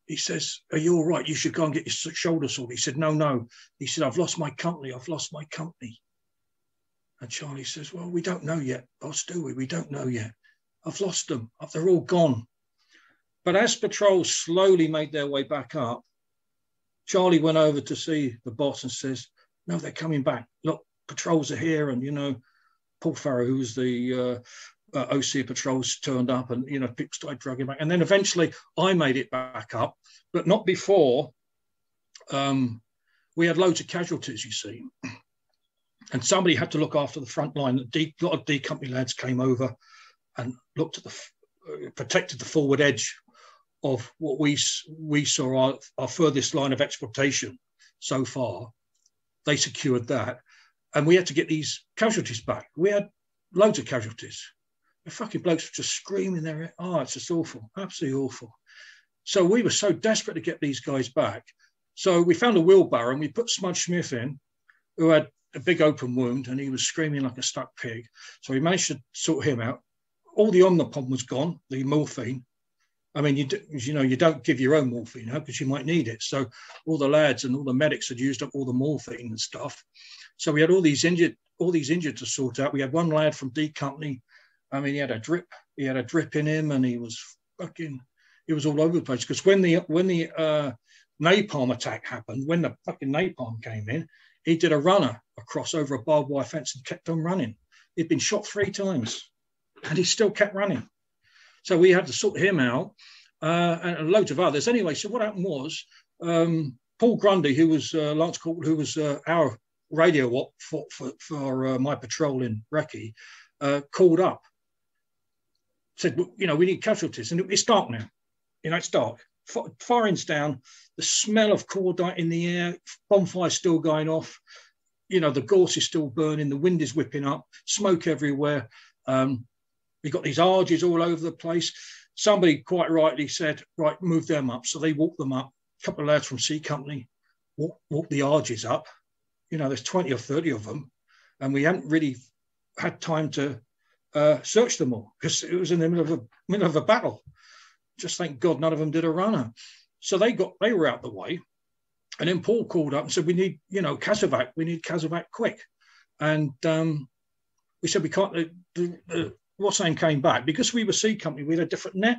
he says, are you all right? You should go and get your shoulder sorted. He said, no. He said, I've lost my company. And Charlie says, well, we don't know yet, boss, do we? We don't know yet. I've lost them. They're all gone. But as patrols slowly made their way back up, Charlie went over to see the boss and says, no, they're coming back. Look, patrols are here. And, you know, Paul Farrow, who was the OC patrols, turned up, and, you know, people started dragging back. And then eventually I made it back up, but not before we had loads of casualties, you see. And somebody had to look after the front line. A lot of D Company lads came over and looked at protected the forward edge of what we saw our furthest line of exploitation so far. They secured that. And we had to get these casualties back. We had loads of casualties. The fucking blokes were just screaming there. Oh, it's just awful, absolutely awful. So we were so desperate to get these guys back. So we found a wheelbarrow and we put Smudge Smith in, who had a big open wound and he was screaming like a stuck pig. So we managed to sort him out. All the Omnipod was gone, the morphine. I mean, you don't give your own morphine out because you might need it. So all the lads and all the medics had used up all the morphine and stuff. So we had all these injured to sort out. We had one lad from D Company. I mean, he had a drip in him, and he was all over the place. Because when the napalm attack happened, when the fucking napalm came in, he did a runner across over a barbed wire fence and kept on running. He'd been shot 3 times, and he still kept running. So we had to sort him out, and loads of others. Anyway, so what happened was Paul Grundy, who was Lance Corporal, who was our radio op for my patrol in Recce, called up, said, well, you know, we need casualties. And it's dark now. You know, it's dark. Firing's down. The smell of cordite in the air. Bonfire still going off. You know, the gorse is still burning. The wind is whipping up. Smoke everywhere. We've got these arges all over the place. Somebody quite rightly said, right, move them up. So they walked them up. A couple of lads from C Company walked the arges up. You know, there's 20 or 30 of them. and we hadn't really had time to search them all because it was in the middle of a battle. Just thank God none of them did a runner. So they were out the way. And then Paul called up and said, we need, Casevac. We need Casevac quick. And we said, we can't. What's name came back. Because we were C Company, we had a different net.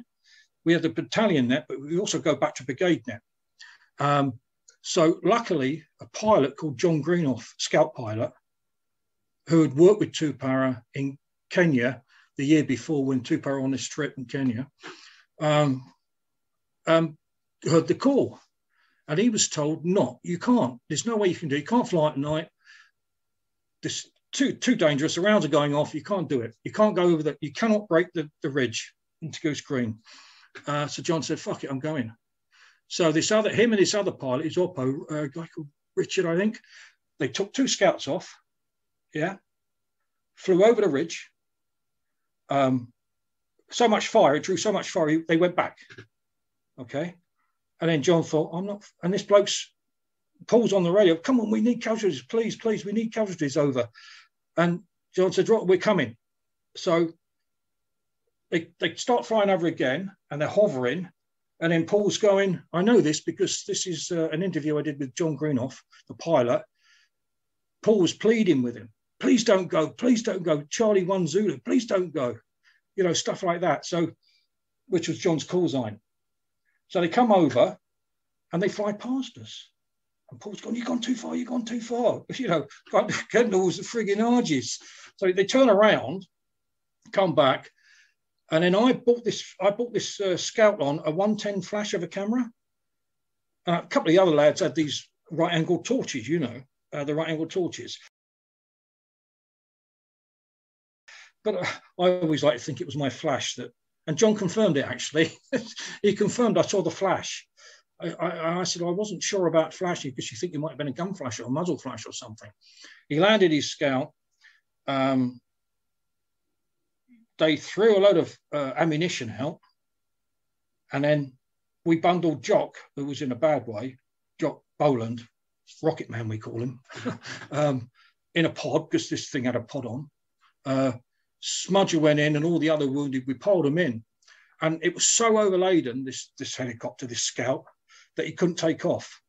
We had the battalion net, but we also go back to brigade net. So luckily, a pilot called John Greenoff, scout pilot, who had worked with Tupara in Kenya the year before when Tupara on this trip in Kenya, heard the call. And he was told, no, you can't. There's no way you can do it. You can't fly at night. This too dangerous. The rounds are going off. You can't do it. You can't go over you cannot break the ridge into Goose Green. So John said, fuck it, I'm going. So him and this other pilot, his Oppo, a guy called Richard, I think, they took 2 scouts off, flew over the ridge. So much fire, it drew so much fire, they went back. Okay. And then John thought, I'm not, and this bloke's Paul's on the radio, come on, we need casualties, please, we need casualties over. And John said, right, we're coming. So they start flying over again and they're hovering. And then Paul's going, I know this because this is an interview I did with John Greenoff, the pilot. Paul was pleading with him. Please don't go. Charlie 1 Zulu, please don't go. Stuff like that. So, which was John's call sign. So they come over and they fly past us. And Paul's gone, you've gone too far. Getting all the frigging arges. So they turn around, come back. And then I bought this Scout on a 110 flash of a camera. A couple of the other lads had these right-angled torches, the right-angled torches. But I always like to think it was my flash and John confirmed it, actually. He confirmed I saw the flash. I said, I wasn't sure about flashing because you think it might have been a gun flash or a muzzle flash or something. He landed his Scout. They threw a load of ammunition out. And then we bundled Jock, who was in a bad way, Jock Boland, Rocket Man we call him, in a pod, because this thing had a pod on. Smudger went in and all the other wounded, we pulled them in. And it was so overladen, this helicopter, this Scout, that he couldn't take off.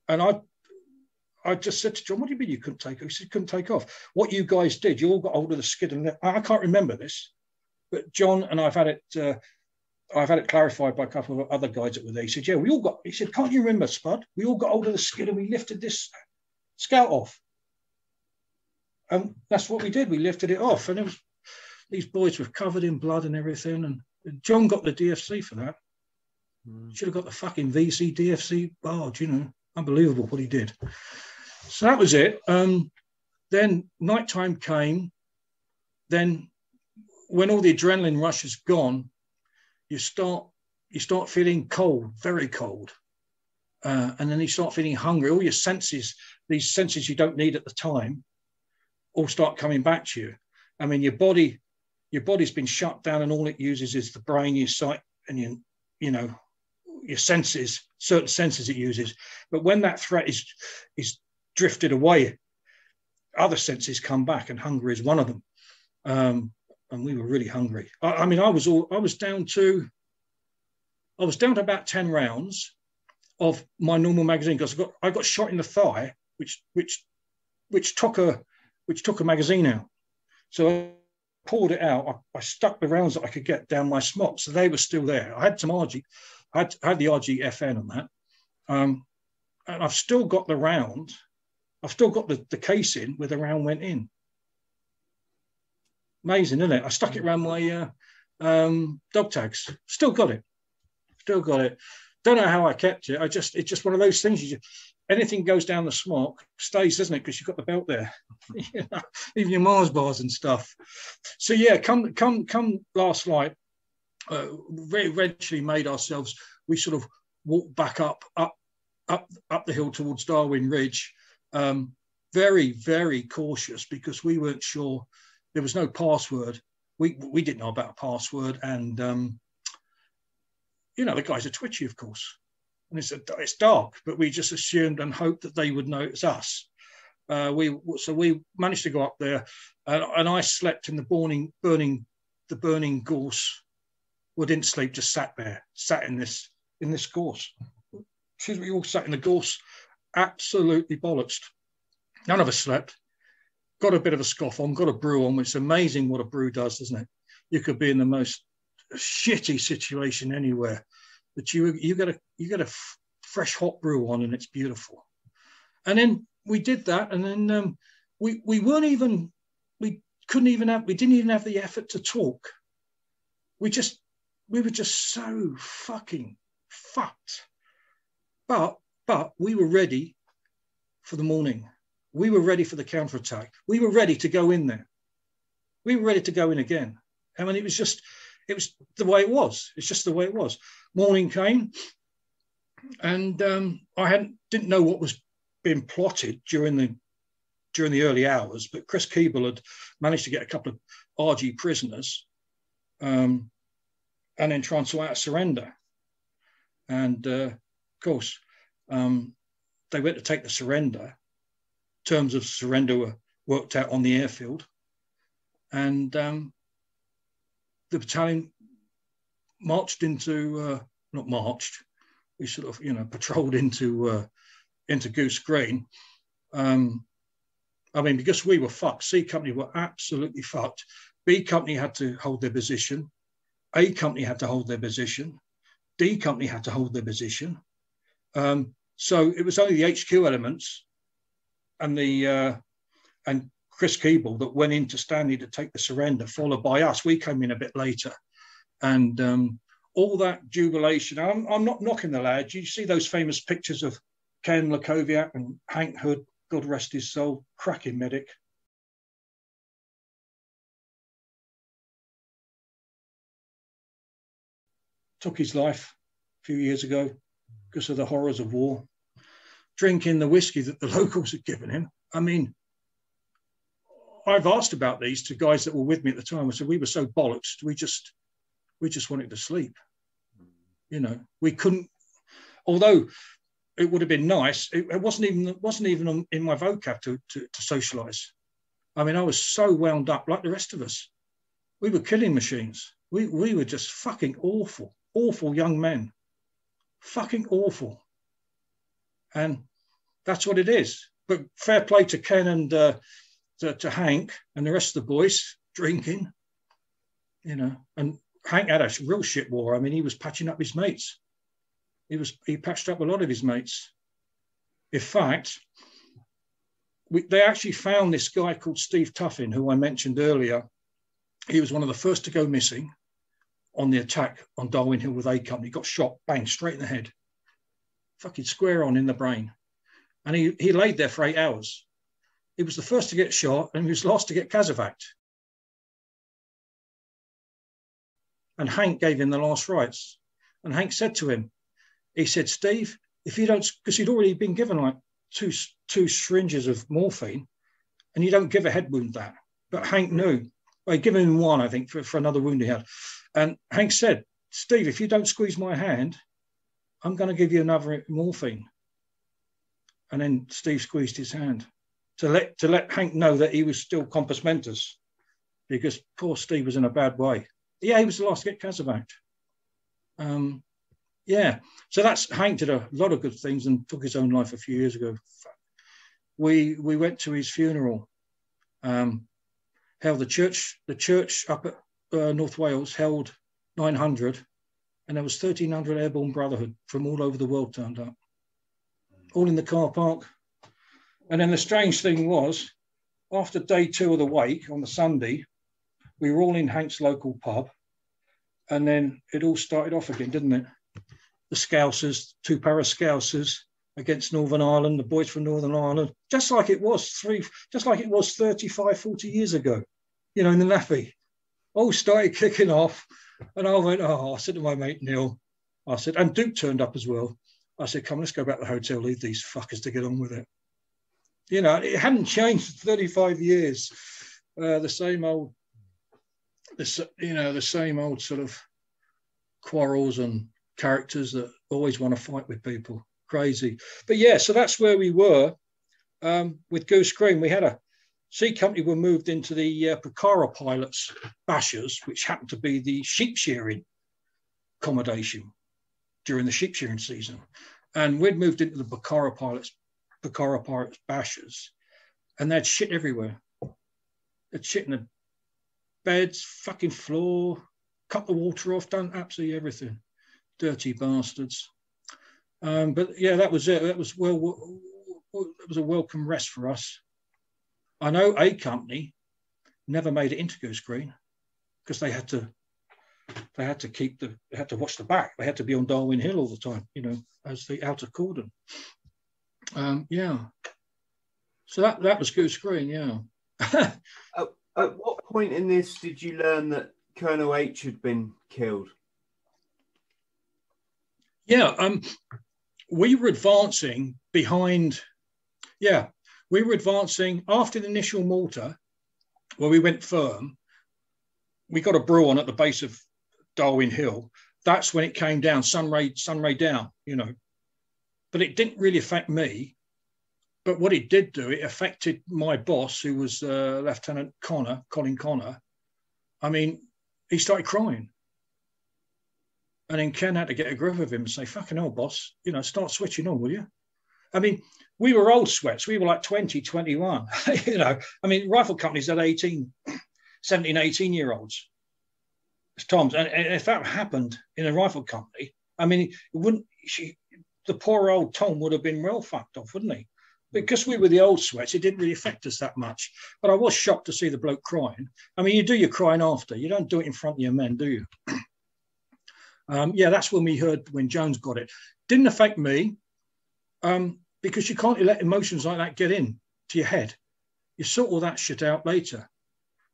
And I just said to John, what do you mean you couldn't take off? He said, couldn't take off. What you guys did, you all got hold of the skid and I can't remember this, but John and I've had it clarified by a couple of other guys that were there. He said, yeah, he said, can't you remember, Spud? We all got hold of the skid and we lifted this Scout off. And that's what we did. We lifted it off. And these boys were covered in blood and everything. And John got the DFC for that. Should have got the fucking VC DFC barge, Unbelievable what he did. So that was it. Then nighttime came. Then when all the adrenaline rush is gone, you start feeling cold, very cold. And then you start feeling hungry. All your senses, these senses you don't need at the time, all start coming back to you. I mean, your body's been shut down and all it uses is the brain, your sight, and your senses, certain senses it uses. But when that threat is drifted away, other senses come back, and hunger is one of them. And we were really hungry. I was down to about 10 rounds of my normal magazine because I got shot in the thigh, which took a magazine out. So I pulled it out. I stuck the rounds that I could get down my smock, so they were still there. I had some RG. I had the RG FN on that, and I've still got the round. I've still got the casing where the round went in. Amazing, isn't it? I stuck it around my dog tags. Still got it. Don't know how I kept it. It's just one of those things. Anything goes down the smock stays, doesn't it? Because you've got the belt there. Even your Mars bars and stuff. So yeah, come last night. Eventually made ourselves. We sort of walked back up the hill towards Darwin Ridge. Very, very cautious because we weren't sure. There was no password. We didn't know about a password, and the guys are twitchy, of course. And it's dark, but we just assumed and hoped that they would know it's us. So we managed to go up there, and I slept in the burning gorse. Well, didn't sleep, just sat there, sat in this gorse. Excuse me, we all sat in the gorse, absolutely bollocksed. None of us slept. Got a bit of a scoff on, got a brew on, which is amazing what a brew does, doesn't it? You could be in the most shitty situation anywhere, but you get a fresh hot brew on, and it's beautiful. And then we did that, and then we didn't even have the effort to talk. We were just so fucking fucked. But we were ready for the morning. We were ready for the counterattack. We were ready to go in there. We were ready to go in again. I mean, it was the way it was. It's just the way it was. Morning came, and I didn't know what was being plotted during the early hours, but Chris Keeble had managed to get a couple of RG prisoners, and then try and sort out a surrender. And of course, they went to take the surrender. Terms of surrender were worked out on the airfield, and the battalion marched into we sort of patrolled into Goose Green. I mean, because we were fucked. C Company were absolutely fucked. B Company had to hold their position. A Company had to hold their position. D Company had to hold their position. So it was only the HQ elements and Chris Keeble that went into Stanley to take the surrender, followed by us. We came in a bit later, and all that jubilation. I'm not knocking the lads. You see those famous pictures of Ken Lakoviak and Hank Hood, God rest his soul, cracking medic. Took his life a few years ago because of the horrors of war. Drinking the whiskey that the locals had given him. I mean, I've asked about these to guys that were with me at the time. I said, we were so bollocks, we just wanted to sleep. We couldn't, although it would have been nice, it wasn't even in my vocab to socialise. I mean, I was so wound up like the rest of us. We were killing machines. We were just fucking awful young men. Fucking awful. And that's what it is. But fair play to Ken and to Hank and the rest of the boys drinking, And Hank had a real shit war. I mean, he was patching up his mates. He patched up a lot of his mates. In fact, they actually found this guy called Steve Tuffin, who I mentioned earlier. He was one of the first to go missing on the attack on Darwin Hill with A Company. Got shot, bang, straight in the head. Fucking square on in the brain. And he laid there for 8 hours. He was the first to get shot, and he was last to get casevaced. And Hank gave him the last rites. And Hank said to him, he said, Steve, if you don't, because he'd already been given like two syringes of morphine, and you don't give a head wound that. But Hank knew. Well, he'd given him one, I think, for another wound he had. And Hank said, Steve, if you don't squeeze my hand, I'm going to give you another morphine. And then Steve squeezed his hand to let Hank know that he was still compos mentis, because poor Steve was in a bad way. Yeah, he was the last to get casevaced. Yeah, so that's Hank did a lot of good things and took his own life a few years ago. We went to his funeral. Held the church up at North Wales held 900, and there was 1,300 Airborne Brotherhood from all over the world turned up, all in the car park. And then the strange thing was, after day 2 of the wake on the Sunday, we were all in Hank's local pub, and then it all started off again, didn't it? The Scousers, 2 para Scousers against Northern Ireland, the boys from Northern Ireland, just like it was 35, 40 years ago, in the Laffy. All started kicking off, and I went, I said to my mate Neil, I said, and Duke turned up as well. I said, come, let's go back to the hotel, leave these fuckers to get on with it. It hadn't changed for 35 years. The same old sort of quarrels and characters that always want to fight with people. Crazy. But yeah, so that's where we were. with Goose Green, we had a C company were moved into the Pucara pilots bashers, which happened to be the sheep shearing accommodation during the sheep shearing season. And we'd moved into the Pucara pilots bashers, and they had shit everywhere. They'd shit in the beds, fucking floor, cut the water off, done absolutely everything. Dirty bastards. But yeah, that was it. It was a welcome rest for us. I know a company never made it into Goose Green because they had to watch the back. They had to be on Darwin Hill all the time, you know, as the outer cordon. Yeah. So that was Goose Green, yeah. At what point in this did you learn that Colonel H had been killed? Yeah, we were advancing behind. Yeah, we were advancing after the initial mortar, where we went firm. We got a brew on at the base of Darwin Hill. That's when it came down, sunray down, you know. But it didn't really affect me. But what it did do, it affected my boss, who was Lieutenant Colin Connor. I mean, he started crying. And then Ken had to get a grip of him and say, fucking hell, boss, you know, start switching on, will you? I mean, we were old sweats. We were like 20, 21. You know, I mean, rifle companies had 17, 18-year-olds. Tom's. And if that happened in a rifle company, I mean, the poor old Tom would have been well fucked off, wouldn't he? Because we were the old sweats, it didn't really affect us that much. But I was shocked to see the bloke crying. I mean, you do your crying after. You don't do it in front of your men, do you? Yeah, that's when we heard when Jones got it. Didn't affect me because you can't let emotions like that get in to your head. You sort all that shit out later.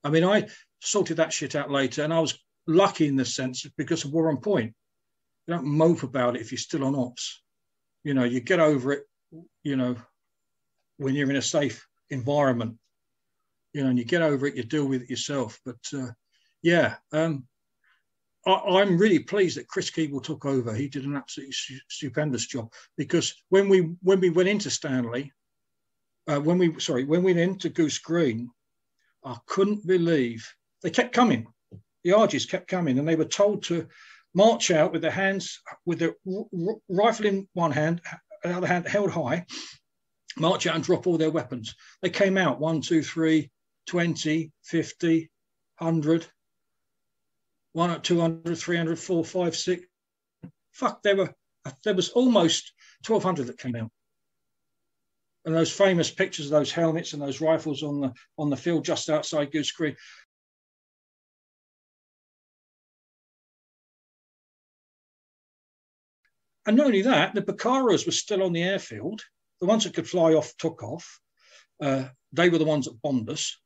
I mean, I sorted that shit out later, and I was lucky in the sense because we're on point. You don't mope about it if you're still on ops. You know, you get over it, you know, when you're in a safe environment, you know, and you get over it, you deal with it yourself. But yeah, I'm really pleased that Chris Keeble took over. He did an absolutely stupendous job because when we went into Stanley, when we went into Goose Green, I couldn't believe they kept coming. The RGs kept coming, and they were told to march out with their hands, with their rifle in one hand, the other hand held high, march out and drop all their weapons. They came out 1, 2, 3, 20, 50, 100, 100, 200, 300, 4, 5, 6. Fuck, there was almost 1,200 that came out. And those famous pictures of those helmets and those rifles on the field just outside Goose Green. And not only that, the Pucaras were still on the airfield. The ones that could fly off took off. They were the ones that bombed us.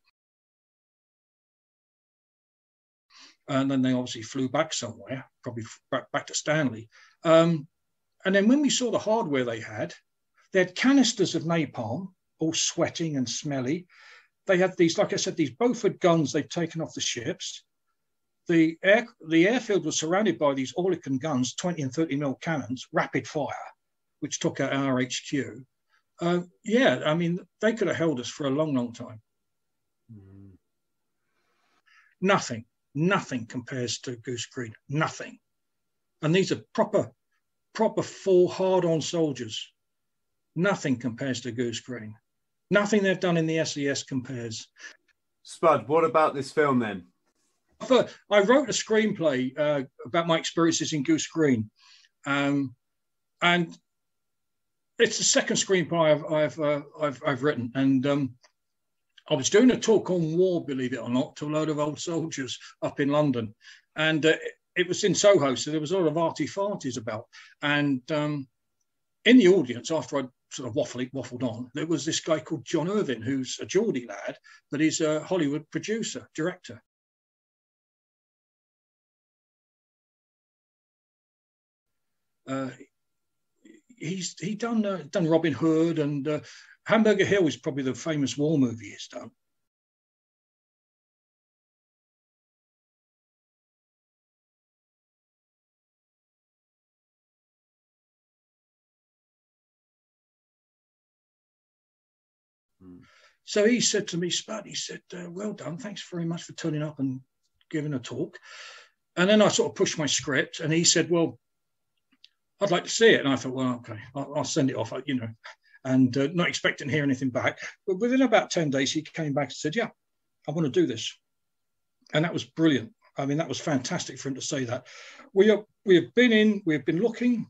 And then they obviously flew back somewhere, probably back to Stanley. And then when we saw the hardware they had canisters of napalm, all sweating and smelly. They had these, like I said, these Beaufort guns they'd taken off the ships. The airfield was surrounded by these Oerlikon guns, 20 and 30 mil cannons, rapid fire, which took out our HQ. Yeah, I mean, they could have held us for a long, long time. Mm. Nothing compares to Goose Green, nothing. And these are proper full hard-on soldiers. Nothing compares to Goose Green. Nothing they've done in the SES compares. Spud, what about this film then? I wrote a screenplay about my experiences in Goose Green, and it's the second screenplay I've written. And I was doing a talk on war, believe it or not, to a load of old soldiers up in London, and it was in Soho, so there was a lot of arty-farties about. And in the audience, after I sort of waffled on, there was this guy called John Irvin, who's a Geordie lad, but he's a Hollywood producer, director. He done Robin Hood, and Hamburger Hill is probably the famous war movie he's done. So he said to me, Spud, he said, well done. Thanks very much for turning up and giving a talk. And then I sort of pushed my script, and he said, well, I'd like to see it. And I thought, well, okay, I'll send it off, you know, and not expecting to hear anything back. But within about 10 days, he came back and said, yeah, I want to do this. And that was brilliant. I mean, that was fantastic for him to say that. We have been looking.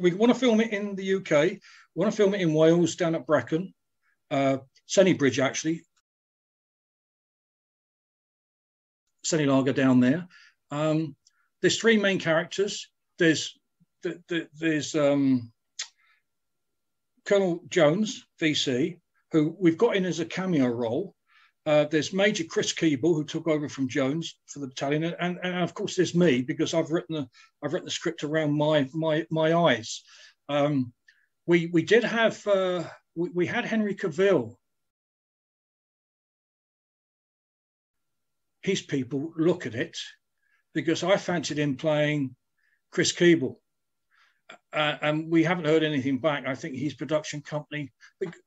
We want to film it in the UK. We want to film it in Wales, down at Brecon, Sennybridge, actually. Sennilager down there. There's three main characters. There's Colonel Jones, VC, who we've got in as a cameo role. There's Major Chris Keeble, who took over from Jones for the battalion, and of course there's me, because I've written the script around my eyes. We did have we had Henry Cavill, his people, look at it, because I fancied him playing Chris Keeble. And we haven't heard anything back. I think his production company,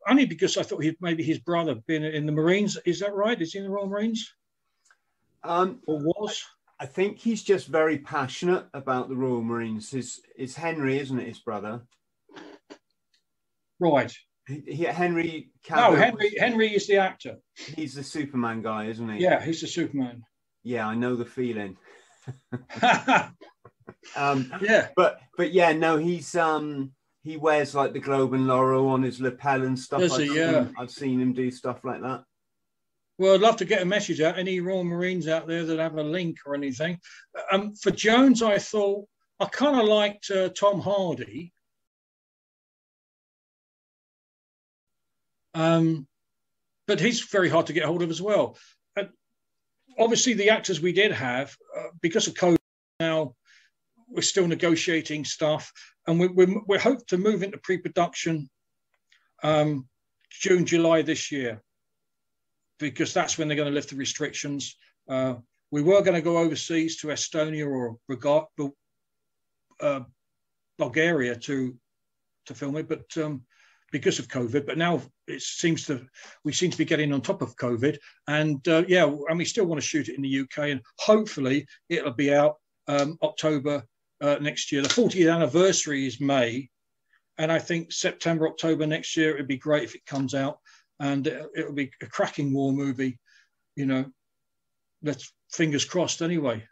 only because I thought maybe his brother been in the Marines. Is that right? Is he in the Royal Marines? Or was? I think he's just very passionate about the Royal Marines. It's Henry, isn't it, his brother? Right. Henry Cavill. No, Henry is the actor. He's the Superman guy, isn't he? Yeah, he's the Superman. Yeah, I know the feeling. Yeah, but yeah, no, he's he wears like the Globe and Laurel on his lapel and stuff. Does he? Yeah, I've seen him do stuff like that. Well, I'd love to get a message out. Any Royal Marines out there that have a link or anything? For Jones, I thought I kind of liked Tom Hardy. But he's very hard to get hold of as well. Obviously, the actors we did have, because of COVID now, we're still negotiating stuff, and we hope to move into pre-production June, July this year, because that's when they're going to lift the restrictions. We were going to go overseas to Estonia or Bulgaria to film it, but because of COVID. But now we seem to be getting on top of COVID, and and we still want to shoot it in the UK, and hopefully it'll be out October next year. The 40th anniversary is May, and I think September, October next year, it'd be great if it comes out, and it'll be a cracking war movie. You know, let's fingers crossed anyway.